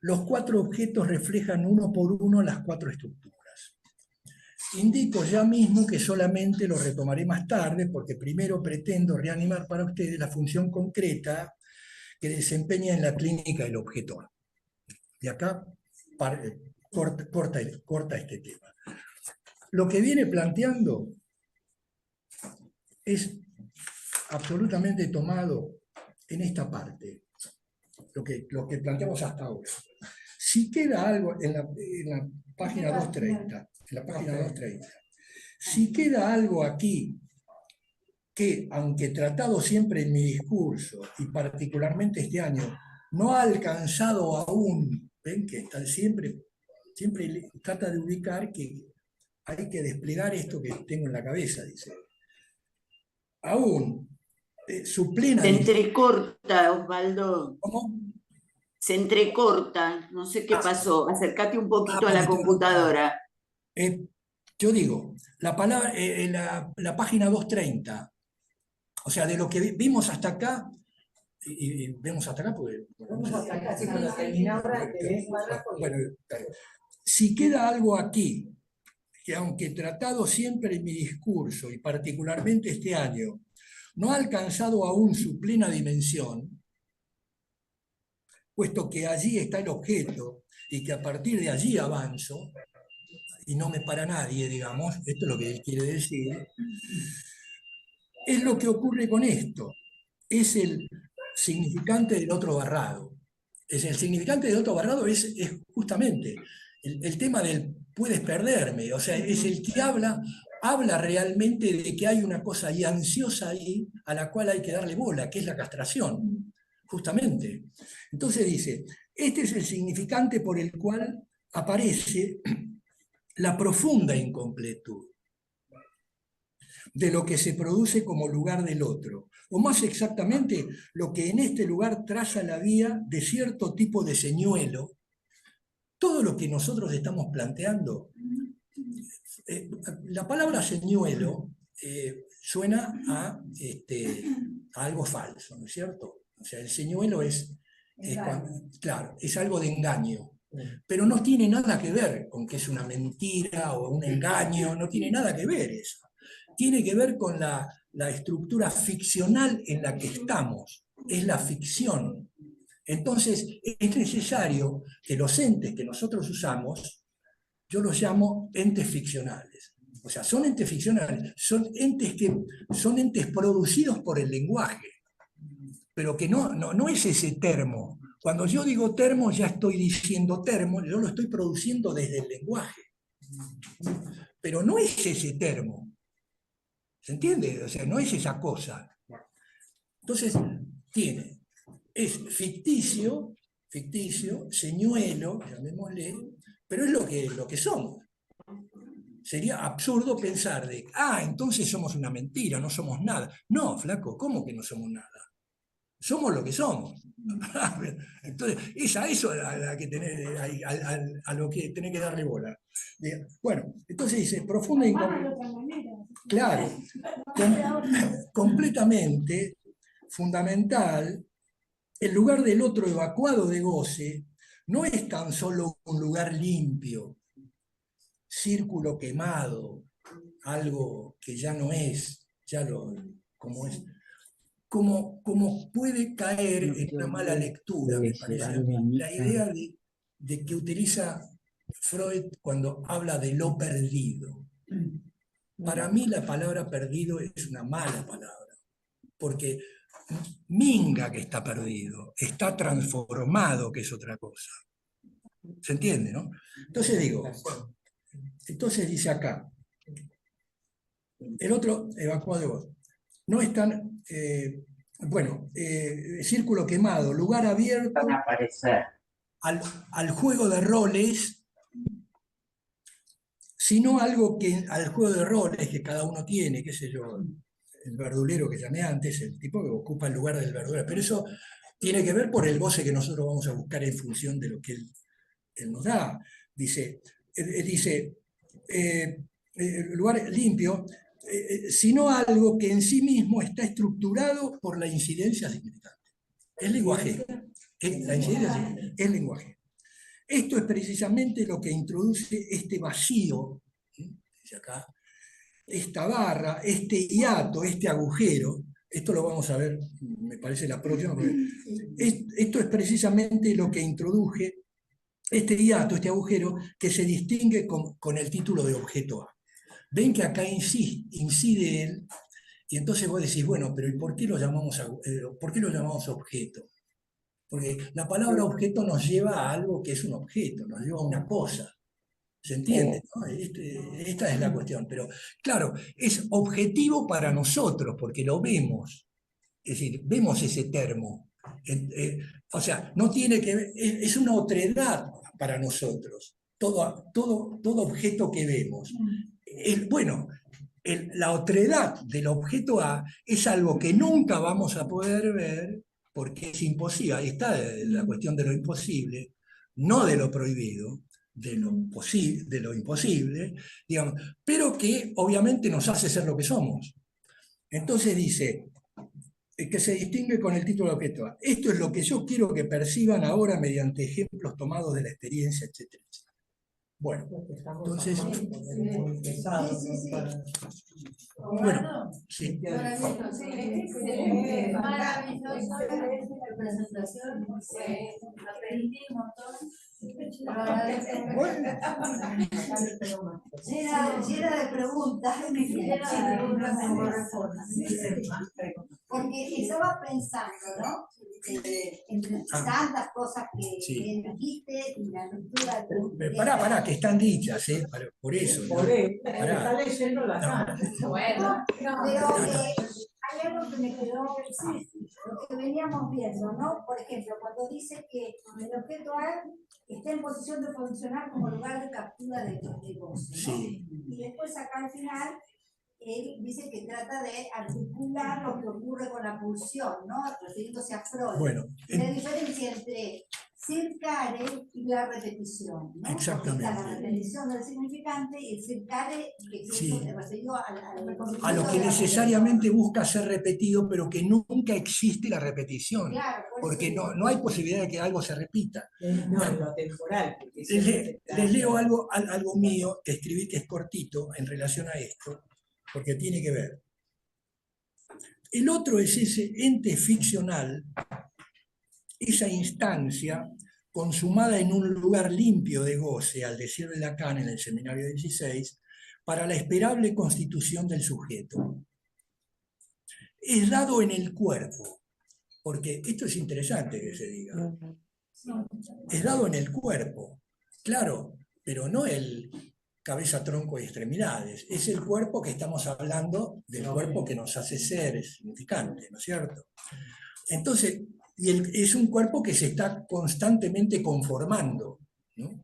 los cuatro objetos reflejan uno por uno las cuatro estructuras. Indico ya mismo que solamente lo retomaré más tarde, porque primero pretendo reanimar para ustedes la función concreta que desempeña en la clínica el objeto A. Y acá corta este tema. Lo que viene planteando es absolutamente tomado en esta parte, lo que planteamos hasta ahora. Si queda algo en la página 230, si queda algo aquí que, aunque tratado siempre en mi discurso, y particularmente este año, no ha alcanzado aún, ven que siempre trata de ubicar que hay que desplegar esto que tengo en la cabeza, dice. Aún, su plena... Se entrecorta, Osvaldo. ¿Cómo? Se entrecorta, no sé qué pasó. Acércate un poquito a la computadora. Yo digo, la palabra, la página 230, o sea, de lo que vimos hasta acá, y vemos hasta acá porque... Vamos hasta acá, si cuando termina ahora te ves párrafo y... Bueno, si queda algo aquí, que aunque tratado siempre en mi discurso, y particularmente este año, no ha alcanzado aún su plena dimensión, puesto que allí está el objeto, y que a partir de allí avanzo, y no me para nadie, digamos, esto es lo que él quiere decir, es lo que ocurre con esto, es el significante del otro barrado. El significante del otro barrado es justamente el tema del puedes perderme, o sea, es el que habla realmente de que hay una cosa ahí ansiosa ahí a la cual hay que darle bola, que es la castración, justamente. Entonces dice, este es el significante por el cual aparece la profunda incompletud de lo que se produce como lugar del otro, o más exactamente, lo que en este lugar traza la vía de cierto tipo de señuelo. Todo lo que nosotros estamos planteando, la palabra señuelo suena a algo falso, ¿no es cierto? O sea, el señuelo claro, es algo de engaño, pero no tiene nada que ver con que es una mentira o un engaño, no tiene nada que ver eso. Tiene que ver con la estructura ficcional en la que estamos, es la ficción. Entonces, es necesario que los entes que nosotros usamos, yo los llamo entes ficcionales. O sea, son entes ficcionales, son entes producidos por el lenguaje, pero que no es ese termo. Cuando yo digo termo, ya estoy diciendo termo, yo lo estoy produciendo desde el lenguaje. Pero no es ese termo. ¿Se entiende? O sea, no es esa cosa. Entonces, es ficticio, señuelo, llamémosle, pero es lo que somos. Sería absurdo pensar entonces somos una mentira, no somos nada. No, flaco, ¿cómo que no somos nada? Somos lo que somos. Entonces, es a eso a lo que tenés que darle bola. Bueno, entonces dice, profunda claro, completamente fundamental, el lugar del otro evacuado de goce no es tan solo un lugar limpio, círculo quemado, algo que ya no es, como es. Como puede caer en una mala lectura, me parece a mí, la idea de que utiliza Freud cuando habla de lo perdido. Para mí la palabra perdido es una mala palabra, porque minga que está perdido, está transformado, que es otra cosa. ¿Se entiende, no? Entonces dice acá, el otro evacuado de voz. No están, círculo quemado, lugar abierto al juego de roles, sino algo que al juego de roles que cada uno tiene, qué sé yo, el verdulero que llamé antes, el tipo que ocupa el lugar del verdulero, pero eso tiene que ver por el goce que nosotros vamos a buscar en función de lo que él nos da. Dice, lugar limpio, sino algo que en sí mismo está estructurado por la incidencia significante. El lenguaje. La incidencia es lenguaje. Esto es precisamente lo que introduce este vacío, dice acá, esta barra, este hiato, este agujero. Esto lo vamos a ver, me parece, la próxima. Esto es precisamente lo que introduje este hiato, este agujero, que se distingue con el título de objeto A. Ven que acá incide él, y entonces vos decís, bueno, pero ¿y por qué lo llamamos objeto? Porque la palabra objeto nos lleva a algo que es un objeto, nos lleva a una cosa. ¿Se entiende? ¿No? Esta es la cuestión. Pero claro, es objetivo para nosotros, porque lo vemos. Es decir, vemos ese termo. O sea, no tiene que ver, es una otredad para nosotros. Todo objeto que vemos. La otredad del objeto A es algo que nunca vamos a poder ver porque es imposible. Ahí está la cuestión de lo imposible, no de lo prohibido, de lo imposible, digamos, pero que obviamente nos hace ser lo que somos. Entonces dice que se distingue con el título de objeto A. Esto es lo que yo quiero que perciban ahora mediante ejemplos tomados de la experiencia, etcétera, etcétera. Bueno, entonces... Bueno, sí. Maravilloso la presentación, aprendí un montón. Llena de preguntas, porque estaba pensando, ¿no? Entre tantas cosas que dijiste y la lectura. Pará, que están dichas, por eso. ¿no? Está leyendo la cara. Bueno, Pero hay algo que me quedó, lo que veníamos viendo, ¿no? Por ejemplo, cuando dice que el objeto A está en posición de funcionar como lugar de captura de goce, ¿no? Sí. Y después acá al final, él dice que trata de articular lo que ocurre con la pulsión, ¿no? Refiriéndose a Freud. Bueno, la diferencia entre circare y la repetición, ¿no? Exactamente. Está la repetición del significante y el circare, que es Sí. referido A lo que necesariamente busca ser repetido, pero que nunca existe la repetición. Claro, Porque no hay posibilidad de que algo se repita. No, en lo temporal. Les leo algo mío que escribí que es cortito en relación a esto, porque tiene que ver. El otro es ese ente ficcional, esa instancia consumada en un lugar limpio de goce, al decir de Lacan en el seminario 16, para la esperable constitución del sujeto. Es dado en el cuerpo, porque esto es interesante que se diga. Es dado en el cuerpo, claro, pero no el cabeza, tronco y extremidades. Es el cuerpo que estamos hablando, del cuerpo que nos hace seres significantes, ¿no es cierto? Entonces, es un cuerpo que se está constantemente conformando, ¿no?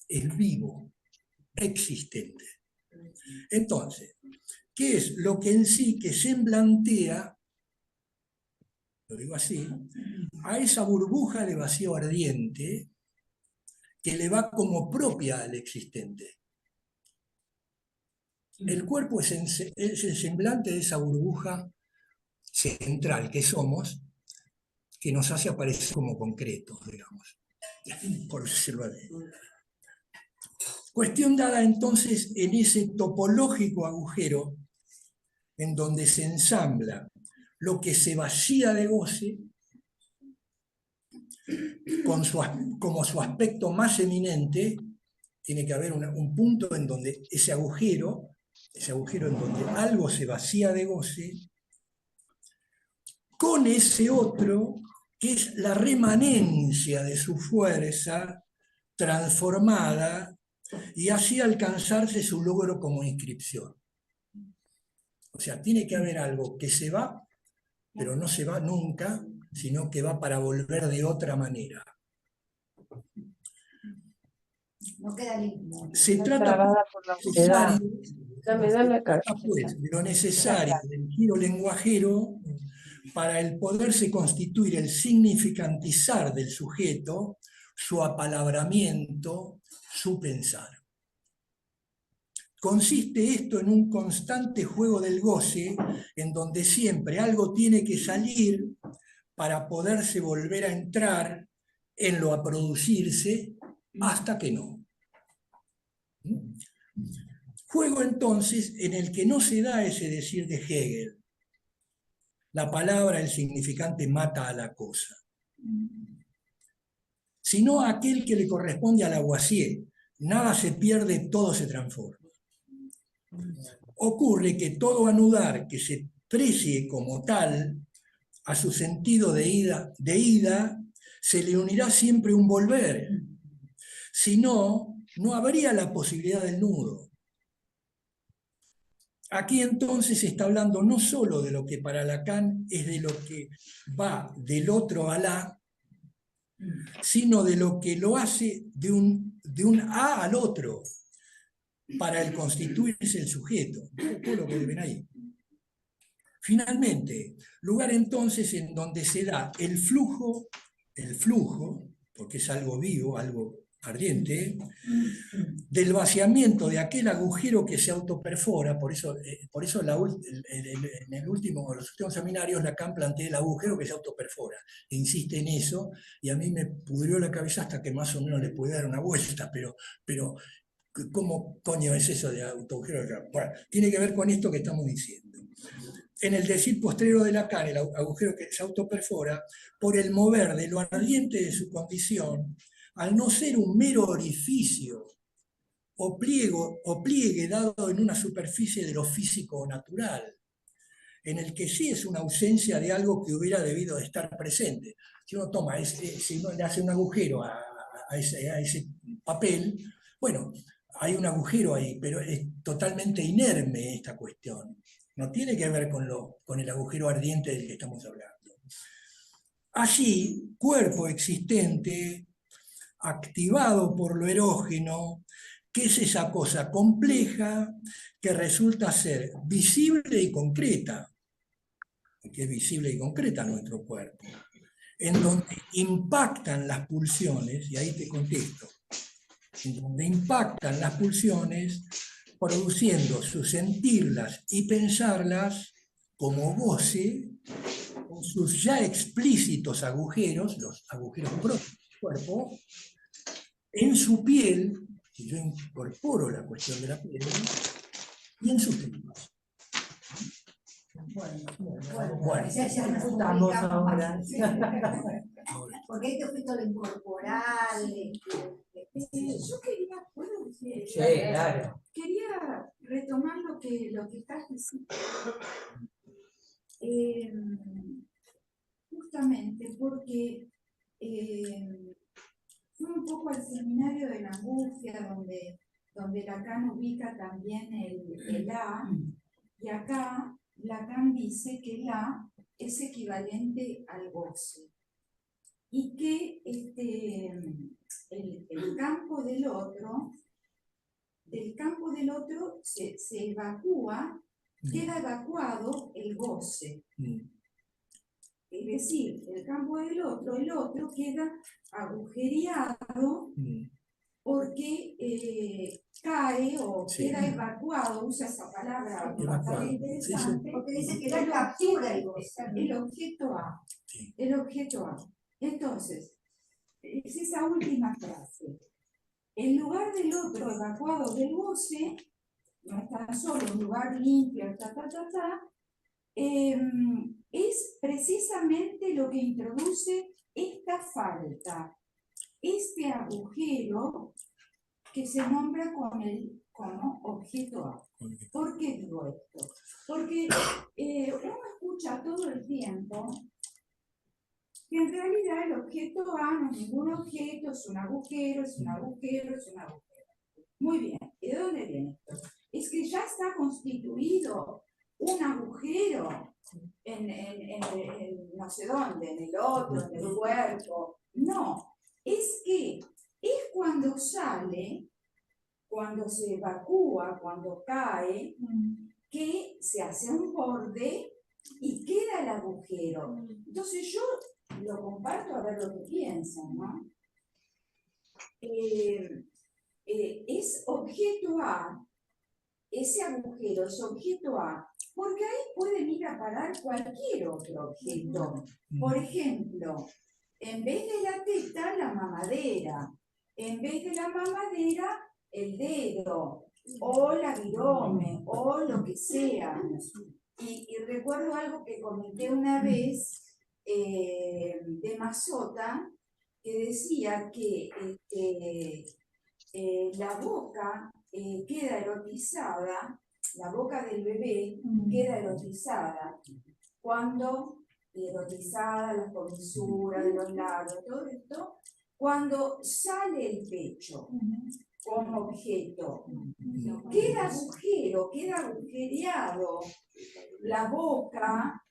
Es vivo, existente. Entonces, ¿qué es lo que en sí que semblantea, lo digo así, a esa burbuja de vacío ardiente que le va como propia al existente? El cuerpo es el semblante de esa burbuja central que somos, que nos hace aparecer como concretos, digamos, por decirlo así. Cuestión dada entonces en ese topológico agujero en donde se ensambla lo que se vacía de goce como su aspecto más eminente. Tiene que haber un punto en donde ese agujero en donde algo se vacía de goce, con ese otro que es la remanencia de su fuerza transformada y así alcanzarse su logro como inscripción. O sea, tiene que haber algo que se va, pero no se va nunca, sino que va para volver de otra manera. No queda limpio. Se trata Trabada por la humedad. Dame acá. pues, de lo necesario del giro lenguajero para el poderse constituir el significantizar del sujeto, su apalabramiento, su pensar. Consiste esto en un constante juego del goce, en donde siempre algo tiene que salir para poderse volver a entrar en lo a producirse hasta que no. Juego entonces en el que no se da ese decir de Hegel: la palabra, el significante, mata a la cosa, sino aquel que le corresponde a Lavoisier: nada se pierde, todo se transforma. Ocurre que todo anudar que se precie como tal a su sentido de ida, se le unirá siempre un volver. Si no, no habría la posibilidad del nudo. Aquí entonces se está hablando no solo de lo que para Lacan es de lo que va del otro a la, sino de lo que lo hace de un a al otro, para el constituirse el sujeto. Todo lo que ven ahí. Finalmente, lugar entonces en donde se da el flujo, porque es algo vivo, algo ardiente, del vaciamiento de aquel agujero que se autoperfora. Por eso en los últimos seminarios Lacan plantea el agujero que se autoperfora, e insiste en eso, y a mí me pudrió la cabeza hasta que más o menos le pude dar una vuelta, pero ¿cómo coño es eso de autoagujero? Bueno, tiene que ver con esto que estamos diciendo. En el decir postrero de Lacan, el agujero que se autoperfora, por el mover de lo ardiente de su condición, al no ser un mero orificio o pliegue dado en una superficie de lo físico o natural, en el que sí es una ausencia de algo que hubiera debido de estar presente. Si uno toma, si uno le hace un agujero a ese papel, bueno, hay un agujero ahí, pero es totalmente inerme esta cuestión. No tiene que ver con el agujero ardiente del que estamos hablando. Allí, cuerpo existente, activado por lo erógeno, que es esa cosa compleja que resulta ser visible y concreta, que es visible y concreta nuestro cuerpo, en donde impactan las pulsiones, y ahí te contesto, en donde impactan las pulsiones, produciendo su sentirlas y pensarlas como goce, con sus ya explícitos agujeros, los agujeros propios del cuerpo, en su piel, si yo incorporo la cuestión de la piel, y en sus temas. Bueno, ya nos Estamos ubicamos ahora. más. Porque ahí te fuiste a lo incorporal. Yo quería, ¿puedo decir? Sí, claro. Quería Justamente porque fue un poco al seminario de la angustia, donde Lacan ubica también el A, y acá Lacan dice que el A es equivalente al goce, y que el campo del otro se evacúa, queda evacuado el goce. Es decir, el campo del otro, el otro queda agujereado porque cae o queda evacuado, usa esa palabra bastante interesante, porque dice que la captura el objeto A. El objeto A. Entonces, es esa última frase. En lugar del otro evacuado del goce, no es tan solo un lugar limpio, es precisamente lo que introduce esta falta, este agujero que se nombra como objeto A. ¿Por qué digo esto? Porque uno escucha todo el tiempo que en realidad el objeto A no es ningún objeto, es un agujero, es un agujero, es un agujero. Muy bien, ¿y de dónde viene esto? Es que ya está constituido un agujero en no sé dónde, en el otro, en el cuerpo. No, es que es cuando sale, cuando se evacúa, cuando cae, que se hace un borde y queda el agujero. Entonces yo lo comparto a ver lo que piensan, ¿no? Es objeto A, ese agujero es objeto A, porque ahí pueden ir a parar cualquier otro objeto. Por ejemplo, en vez de la teta, la mamadera. En vez de la mamadera, el dedo, o la virome, o lo que sea. Y recuerdo algo que comenté una vez de Mazota, que decía que la boca queda erotizada, la boca del bebé queda erotizada cuando, erotizada las comisuras de los labios, todo esto, cuando sale el pecho como objeto. Queda agujero, queda agujereado la boca,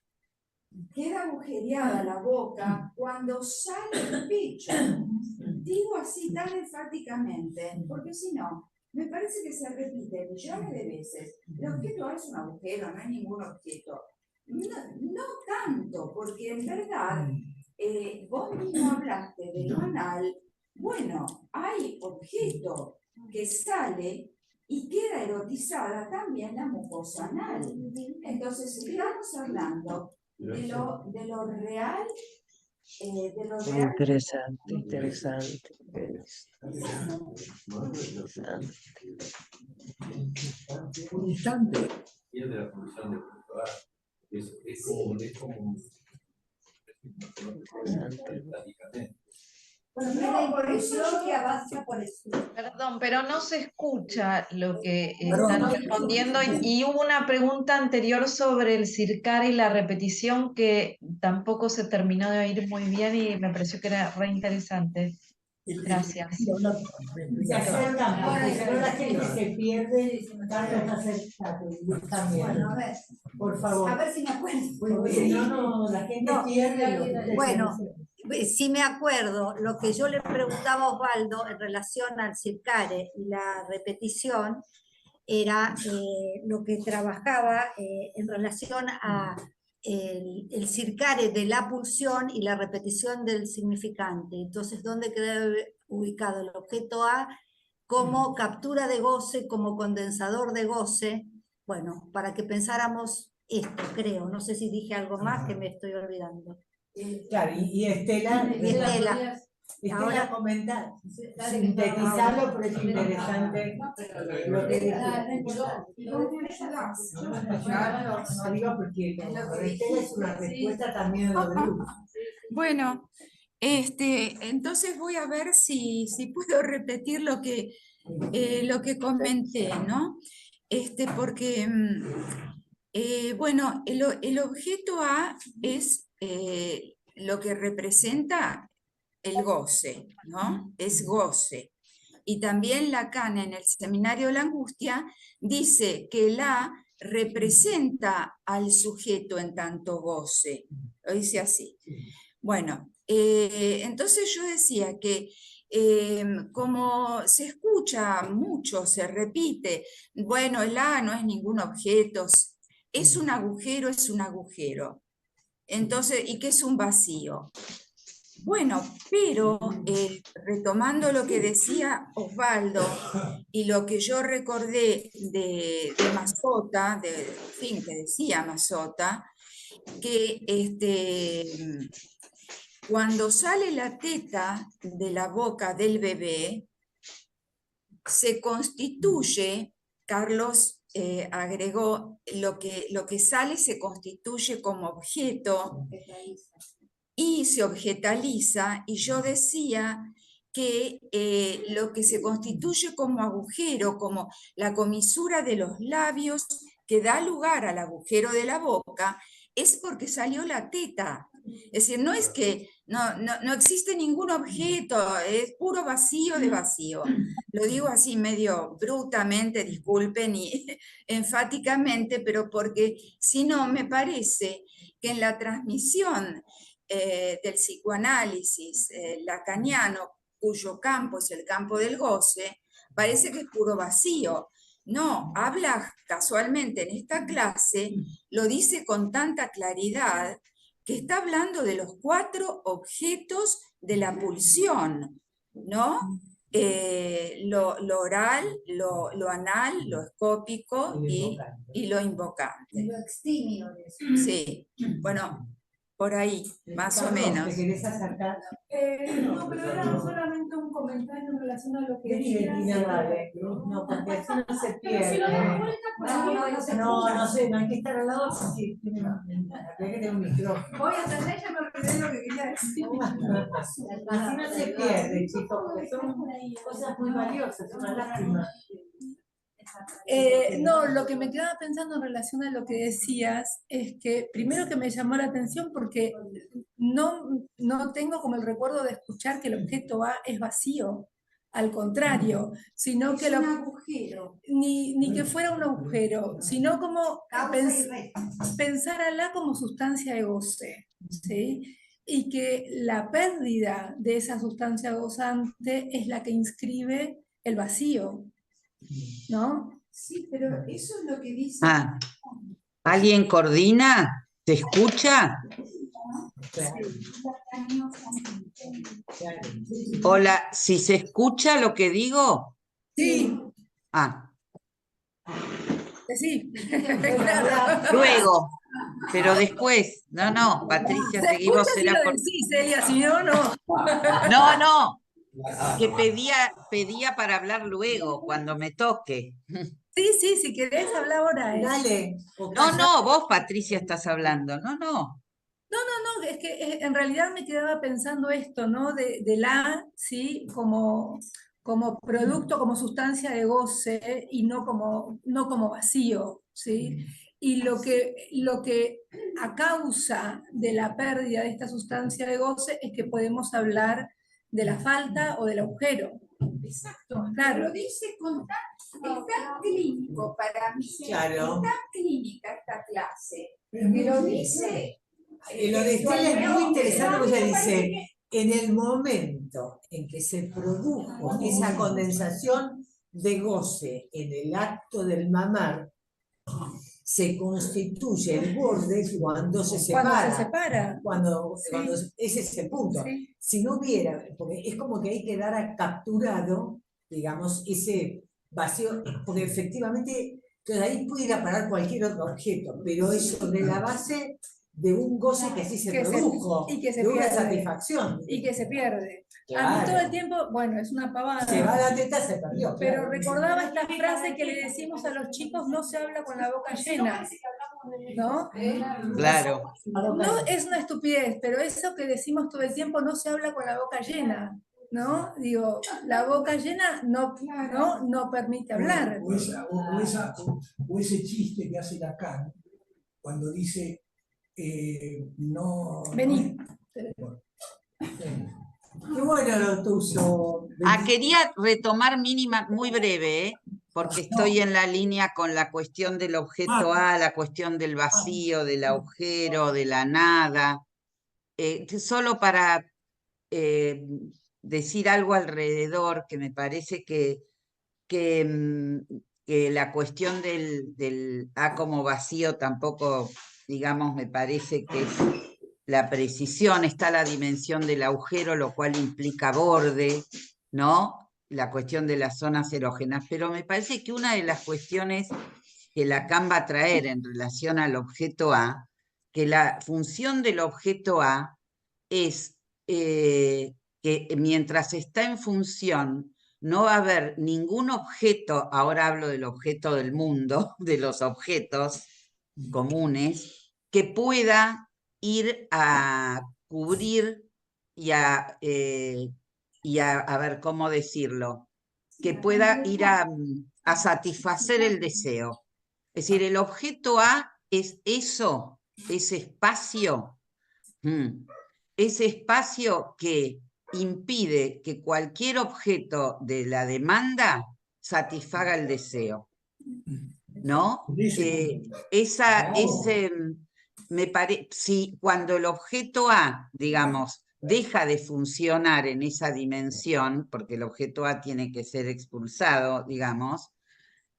queda agujereada la boca cuando sale el pecho. Digo así tan enfáticamente, porque si no, me parece que se repite millones de veces. El objeto A es un agujero, no hay ningún objeto. No tanto, porque en verdad, vos mismo hablaste de lo anal. Bueno, hay objeto que sale y queda erotizada también la mucosa anal. Entonces, estamos hablando de lo real. Interesante, interesante. Un instante. Y el de la función de punto A. Es como Bueno, por eso yo que avanza por eso. Perdón, pero no se escucha lo que están respondiendo y hubo una pregunta anterior sobre el circar y la repetición que tampoco se terminó de oír muy bien y me pareció que era re interesante. Gracias. Se acercan, porque si no la gente se pierde, tanto acercate, también. Bueno, a ver, Por favor. a ver si me acuerdo. Porque si no, la gente pierde. Lo que Bueno, sí me acuerdo, lo que yo le preguntaba a Osvaldo en relación al circare y la repetición era lo que trabajaba en relación a el circare de la pulsión y la repetición del significante. Entonces, ¿dónde queda ubicado el objeto A como captura de goce, como condensador de goce? Bueno, para que pensáramos esto, creo. No sé si dije algo más que me estoy olvidando. Claro, y Estela. Ahora comenta, sintetizarlo, pero es interesante lo que no digo porque Estela es una respuesta también a lo de Luz. Bueno, entonces voy a ver si puedo repetir lo que comenté, ¿no? Porque Bueno, el objeto A es lo que representa el goce, ¿no? Es goce. Y también Lacan en el Seminario de la Angustia dice que el A representa al sujeto en tanto goce. Lo dice así. Bueno, entonces yo decía que como se escucha mucho, se repite, bueno, el A no es ningún objeto, es un agujero, es un agujero. Entonces, ¿y qué es un vacío? Bueno, pero retomando lo que decía Osvaldo y lo que yo recordé de Mazzotta, en fin, que decía Mazzotta, que cuando sale la teta de la boca del bebé, se constituye, Carlos agregó, lo que sale se constituye como objeto y se objetaliza, y yo decía que lo que se constituye como agujero, como la comisura de los labios que da lugar al agujero de la boca, es porque salió la teta. Es decir, no es que no existe ningún objeto, es puro vacío de vacío. Lo digo así medio brutamente, disculpen, y enfáticamente, pero porque si no, me parece que en la transmisión del psicoanálisis lacaniano, cuyo campo es el campo del goce, parece que es puro vacío. No, habla casualmente en esta clase, lo dice con tanta claridad, que está hablando de los 4 objetos de la pulsión, ¿no? Lo oral, lo anal, lo escópico y lo invocante. Lo extimio de eso. Sí, bueno, por ahí, más o menos. ¿Te querés acercar? No, pero era solamente un comentario en relación a lo que Vení, dale. No, porque así no se pierde. Si lo das vuelta, pues No sé, no hay que estar al lado porque habría que tener un micrófono. voy a atender, ya me olvidé lo que quería decir. Así no se pierde, chicos, porque son cosas muy valiosas, una lástima. No, lo que me quedaba pensando en relación a lo que decías es que primero que me llamó la atención porque no tengo como el recuerdo de escuchar que el objeto A es vacío, al contrario, sino Es que un agujero. ni que fuera un agujero, sino como Causa y resto. pensar a la como sustancia de goce, ¿sí? Y que la pérdida de esa sustancia gozante es la que inscribe el vacío, ¿no? Sí, pero eso es lo que dice. Ah, ¿alguien coordina? ¿Se escucha? Hola, ¿si se escucha lo que digo? Sí, Ah, sí. luego, pero después. No, Patricia, Se seguí escucha vos, si era lo por... decís, Celia, si no, no. No, que pedía para hablar luego, cuando me toque. Sí, si querés hablar ahora. Dale. No, vos, Patricia, estás hablando. No. No, es que en realidad me quedaba pensando esto, ¿no? De la, ¿sí? Como producto, como sustancia de goce y no como vacío, ¿sí? Y lo que a causa de la pérdida de esta sustancia de goce es que podemos hablar de la falta o del agujero. Exacto, Claro. lo dice con es tan clínico para mí, Claro. es tan clínica esta clase, que lo dice. Lo de Estela es muy interesante porque ella dice, en el momento en que se produjo esa condensación de goce en el acto del mamar, se constituye el borde cuando se separa. Cuando se separa. Cuando Sí. ese es el punto. Sí. Si no hubiera, porque es como que ahí quedara capturado, digamos, ese vacío, porque efectivamente, entonces ahí puede ir a parar cualquier otro objeto, pero es sobre la base de un goce que así se produjo, y que se de una pierde. satisfacción. Y que se pierde. A Claro. mí todo el tiempo, bueno, es una pavada. Se va la teta, se perdió. Pero claro. recordaba esta frase que le decimos a los chicos, no se habla con la boca llena, ¿no? Claro. No es una estupidez, pero eso que decimos todo el tiempo, no se habla con la boca llena, ¿no? Digo, la boca llena no permite hablar. O ese chiste que hace Lacan, cuando dice no... Vení. Qué bueno lo tuyo. Quería retomar mínima, muy breve, porque estoy en la línea con la cuestión del objeto A, la cuestión del vacío, del agujero, de la nada. Solo para decir algo alrededor, que me parece que la cuestión del A como vacío tampoco, digamos, me parece que es la precisión. Está la dimensión del agujero, lo cual implica borde, ¿no? La cuestión de las zonas erógenas, pero me parece que una de las cuestiones que Lacan va a traer en relación al objeto A, que la función del objeto A es que mientras está en función, no va a haber ningún objeto, ahora hablo del objeto del mundo, de los objetos comunes, que pueda ir a cubrir y a ver cómo decirlo, que pueda ir a satisfacer el deseo. Es decir, el objeto A es eso, ese espacio que impide que cualquier objeto de la demanda satisfaga el deseo, ¿no? Si cuando el objeto A, digamos, deja de funcionar en esa dimensión, porque el objeto A tiene que ser expulsado, digamos,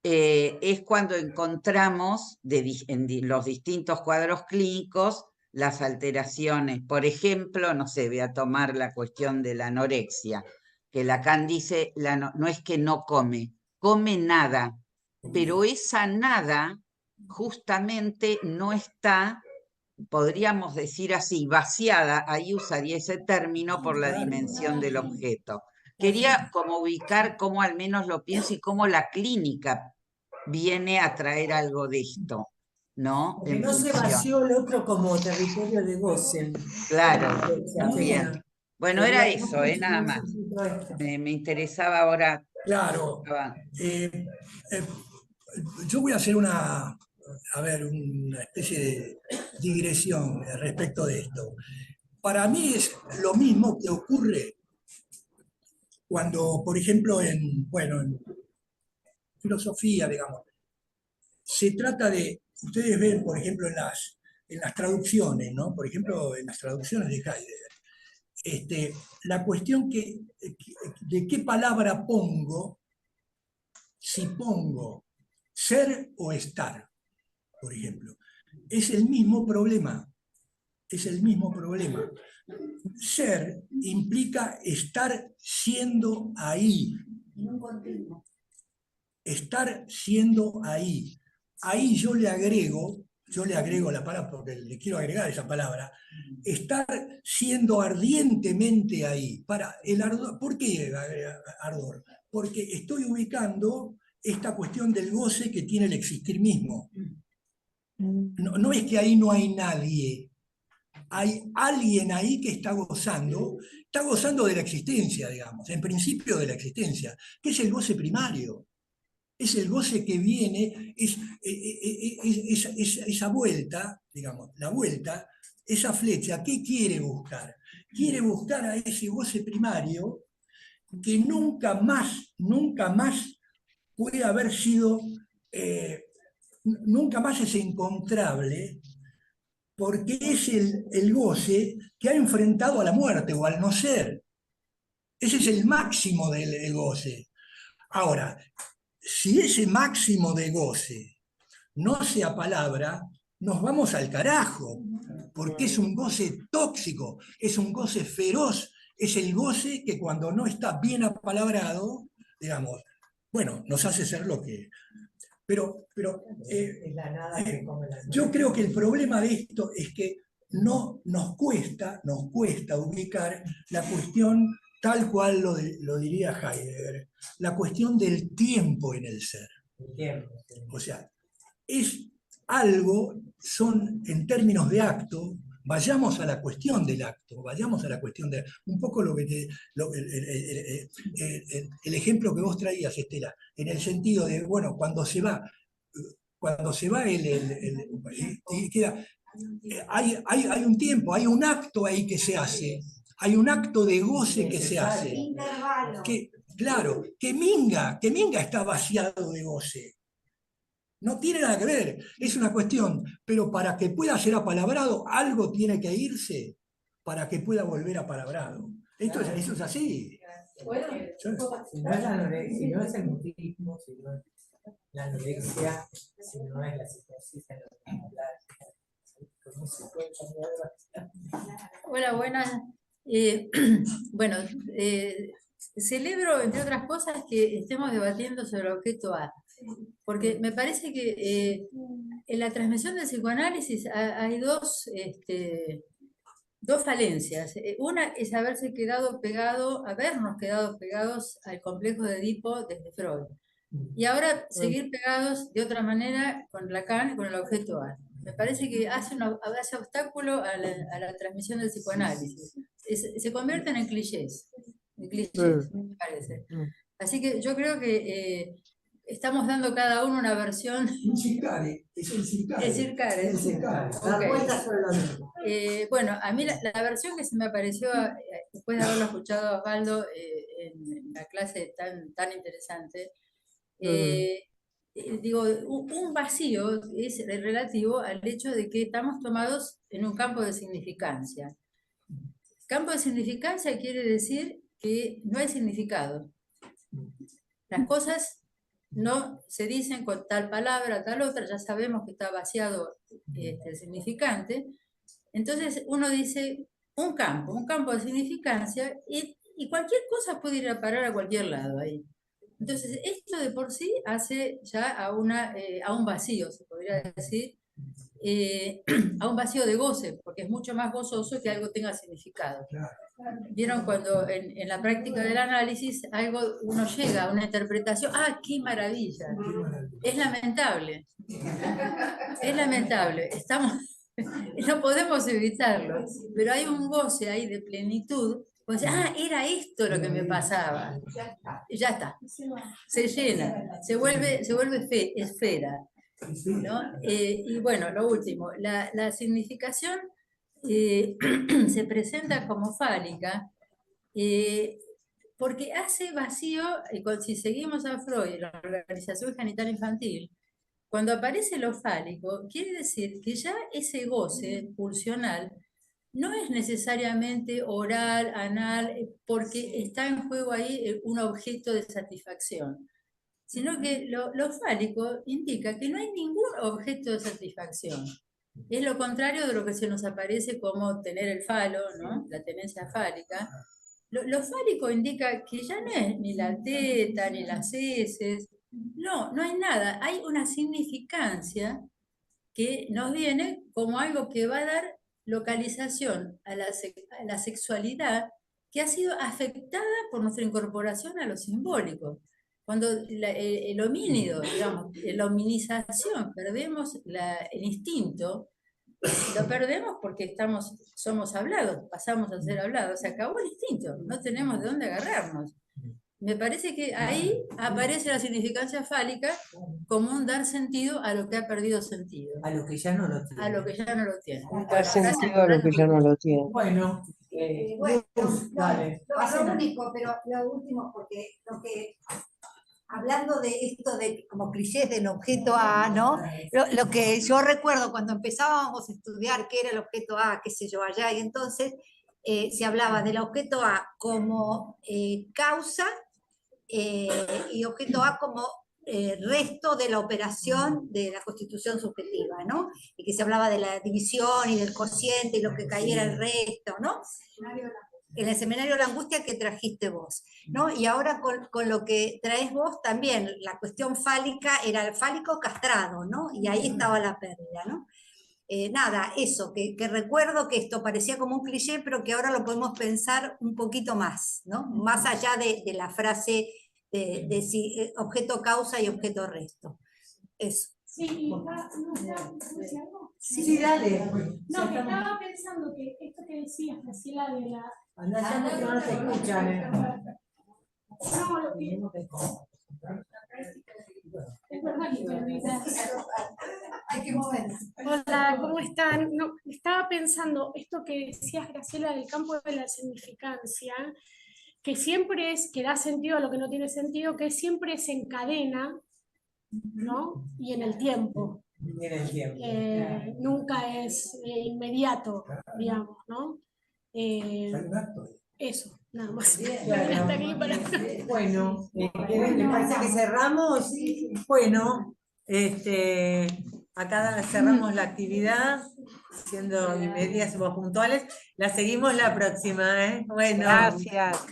es cuando encontramos en los distintos cuadros clínicos las alteraciones. Por ejemplo, no sé, voy a tomar la cuestión de la anorexia, que Lacan dice, no es que no come, come nada, pero esa nada justamente no está, podríamos decir así, vaciada, ahí usaría ese término por la dimensión del objeto. Quería como ubicar cómo al menos lo pienso y cómo la clínica viene a traer algo de esto, ¿no? Porque no se vació el otro como territorio de goce. Claro, bien. Bueno, era eso, nada más. Me interesaba ahora. Claro. Yo voy a hacer una especie de digresión respecto de esto. Para mí es lo mismo que ocurre cuando, por ejemplo, en filosofía, digamos, se trata de, ustedes ven, por ejemplo, en las traducciones, ¿no? Por ejemplo, en las traducciones de Heidegger, la cuestión de qué palabra pongo, si pongo ser o estar, por ejemplo. Es el mismo problema. Es el mismo problema. Ser implica estar siendo ahí. Estar siendo ahí. Ahí yo le agrego la palabra, porque le quiero agregar esa palabra, estar siendo ardientemente ahí. El ardor, ¿por qué ardor? Porque estoy ubicando esta cuestión del goce que tiene el existir mismo. No es que ahí no hay nadie, hay alguien ahí que está gozando de la existencia, digamos, en principio de la existencia, que es el goce primario. Es el goce que viene, esa vuelta, digamos, la vuelta, esa flecha, ¿qué quiere buscar? Quiere buscar a ese goce primario que nunca más puede haber sido, nunca más es encontrable, porque es el goce que ha enfrentado a la muerte o al no ser. Ese es el máximo del goce. Ahora, si ese máximo de goce no se apalabra, nos vamos al carajo, porque es un goce tóxico, es un goce feroz, es el goce que cuando no está bien apalabrado, digamos, bueno, nos hace ser lo que... Pero yo creo que el problema de esto es que no nos cuesta ubicar la cuestión tal cual lo diría Heidegger, la cuestión del tiempo en el ser. O sea, es algo, son en términos de acto, vayamos a la cuestión del acto, un poco el ejemplo que vos traías, Estela, en el sentido de, bueno, cuando se va, cuando se va y queda, hay un tiempo, hay un acto ahí que se hace, hay un acto de goce que se hace. Intervalo. Claro, que Minga está vaciado de goce. No tiene nada que ver, es una cuestión, pero para que pueda ser apalabrado, algo tiene que irse para que pueda volver apalabrado. Eso es así. Si no es la anorexia, si no es el mutismo, si no es la anorexia, si no es la psicosis, ¿cómo se puede cambiar? Hola, buenas. Bueno, celebro, entre otras cosas, que estemos debatiendo sobre el objeto A, porque me parece que en la transmisión del psicoanálisis hay dos falencias. Una es habernos quedado pegados al complejo de Edipo desde Freud. Y ahora seguir pegados de otra manera con Lacan, con el objeto A. Me parece que hace obstáculo a la transmisión del psicoanálisis. Se convierten en clichés, me parece. Así que yo creo que estamos dando cada uno una versión. Es el circare. El circare. Dar vueltas sobre lo mismo. Bueno, a mí la versión que se me apareció después de haberlo escuchado a Osvaldo en la clase tan interesante, digo, un vacío es relativo al hecho de que estamos tomados en un campo de significancia. Campo de significancia quiere decir que no hay significado. Las cosas no se dicen con tal palabra, tal otra, ya sabemos que está vaciado el significante. Entonces uno dice un campo de significancia y cualquier cosa puede ir a parar a cualquier lado ahí. Entonces esto de por sí hace ya a un vacío, se podría decir, a un vacío de goce, porque es mucho más gozoso que algo tenga significado. Vieron cuando en la práctica del análisis uno llega a una interpretación, ¡ah, qué maravilla! Es lamentable. Es lamentable. No podemos evitarlo, pero hay un goce ahí de plenitud. Pues, era esto lo que me pasaba. Ya está. Se llena, se vuelve esfera, ¿no? Y bueno, lo último, la significación se presenta como fálica porque hace vacío, si seguimos a Freud, la organización genital infantil, cuando aparece lo fálico, quiere decir que ya ese goce pulsional no es necesariamente oral, anal, porque está en juego ahí un objeto de satisfacción, sino que lo fálico indica que no hay ningún objeto de satisfacción. Es lo contrario de lo que se nos aparece como tener el falo, ¿no? La tenencia fálica. Lo fálico indica que ya no es ni la teta, ni las heces, no hay nada. Hay una significancia que nos viene como algo que va a dar localización a la sexualidad que ha sido afectada por nuestra incorporación a lo simbólico. Cuando el homínido, digamos, la hominización, perdemos el instinto, lo perdemos porque somos hablados, pasamos a ser hablados, se acabó el instinto, no tenemos de dónde agarrarnos. Me parece que ahí aparece la significancia fálica como un dar sentido a lo que ha perdido sentido. A lo que ya no lo tiene. A lo que ya no lo tiene. Dar sentido a lo que ya no lo tiene. Bueno, dale. Lo único, pero lo último, porque hablando de esto de como clichés del objeto A, ¿no? Lo que yo recuerdo cuando empezábamos a estudiar qué era el objeto A, qué sé yo, allá, y entonces se hablaba del objeto A como causa y objeto A como resto de la operación de la constitución subjetiva, ¿no? Y que se hablaba de la división y del cociente y lo que cayera el resto, ¿no? En el seminario de la angustia que trajiste vos, ¿no? Y ahora con lo que traes vos también, la cuestión fálica era el fálico castrado, ¿no? Y ahí estaba la pérdida, ¿no? Nada, eso, que recuerdo que esto parecía como un cliché, pero que ahora lo podemos pensar un poquito más, ¿no? Más allá de la frase de si objeto causa y objeto resto. Eso. Sí, Sí, dale. no, que estaba pensando que esto que decías, Graciela, de la... Andá ya porque no te escuchan. No, lo que... Es verdad que te olvidas. Hay que mover. Hola, ¿cómo están? No, estaba pensando esto que decías, Graciela, del campo de la significancia, que siempre es, que da sentido a lo que no tiene sentido, que siempre se encadena, ¿no? Y en el tiempo. En el tiempo. Nunca es inmediato, digamos, ¿no? Eso, nada más. Claro. Hasta aquí para- Bueno, ¿les parece que cerramos? Bueno, acá cerramos la actividad, siendo inmediatos, somos puntuales. La seguimos la próxima, ¿eh? Bueno. Gracias.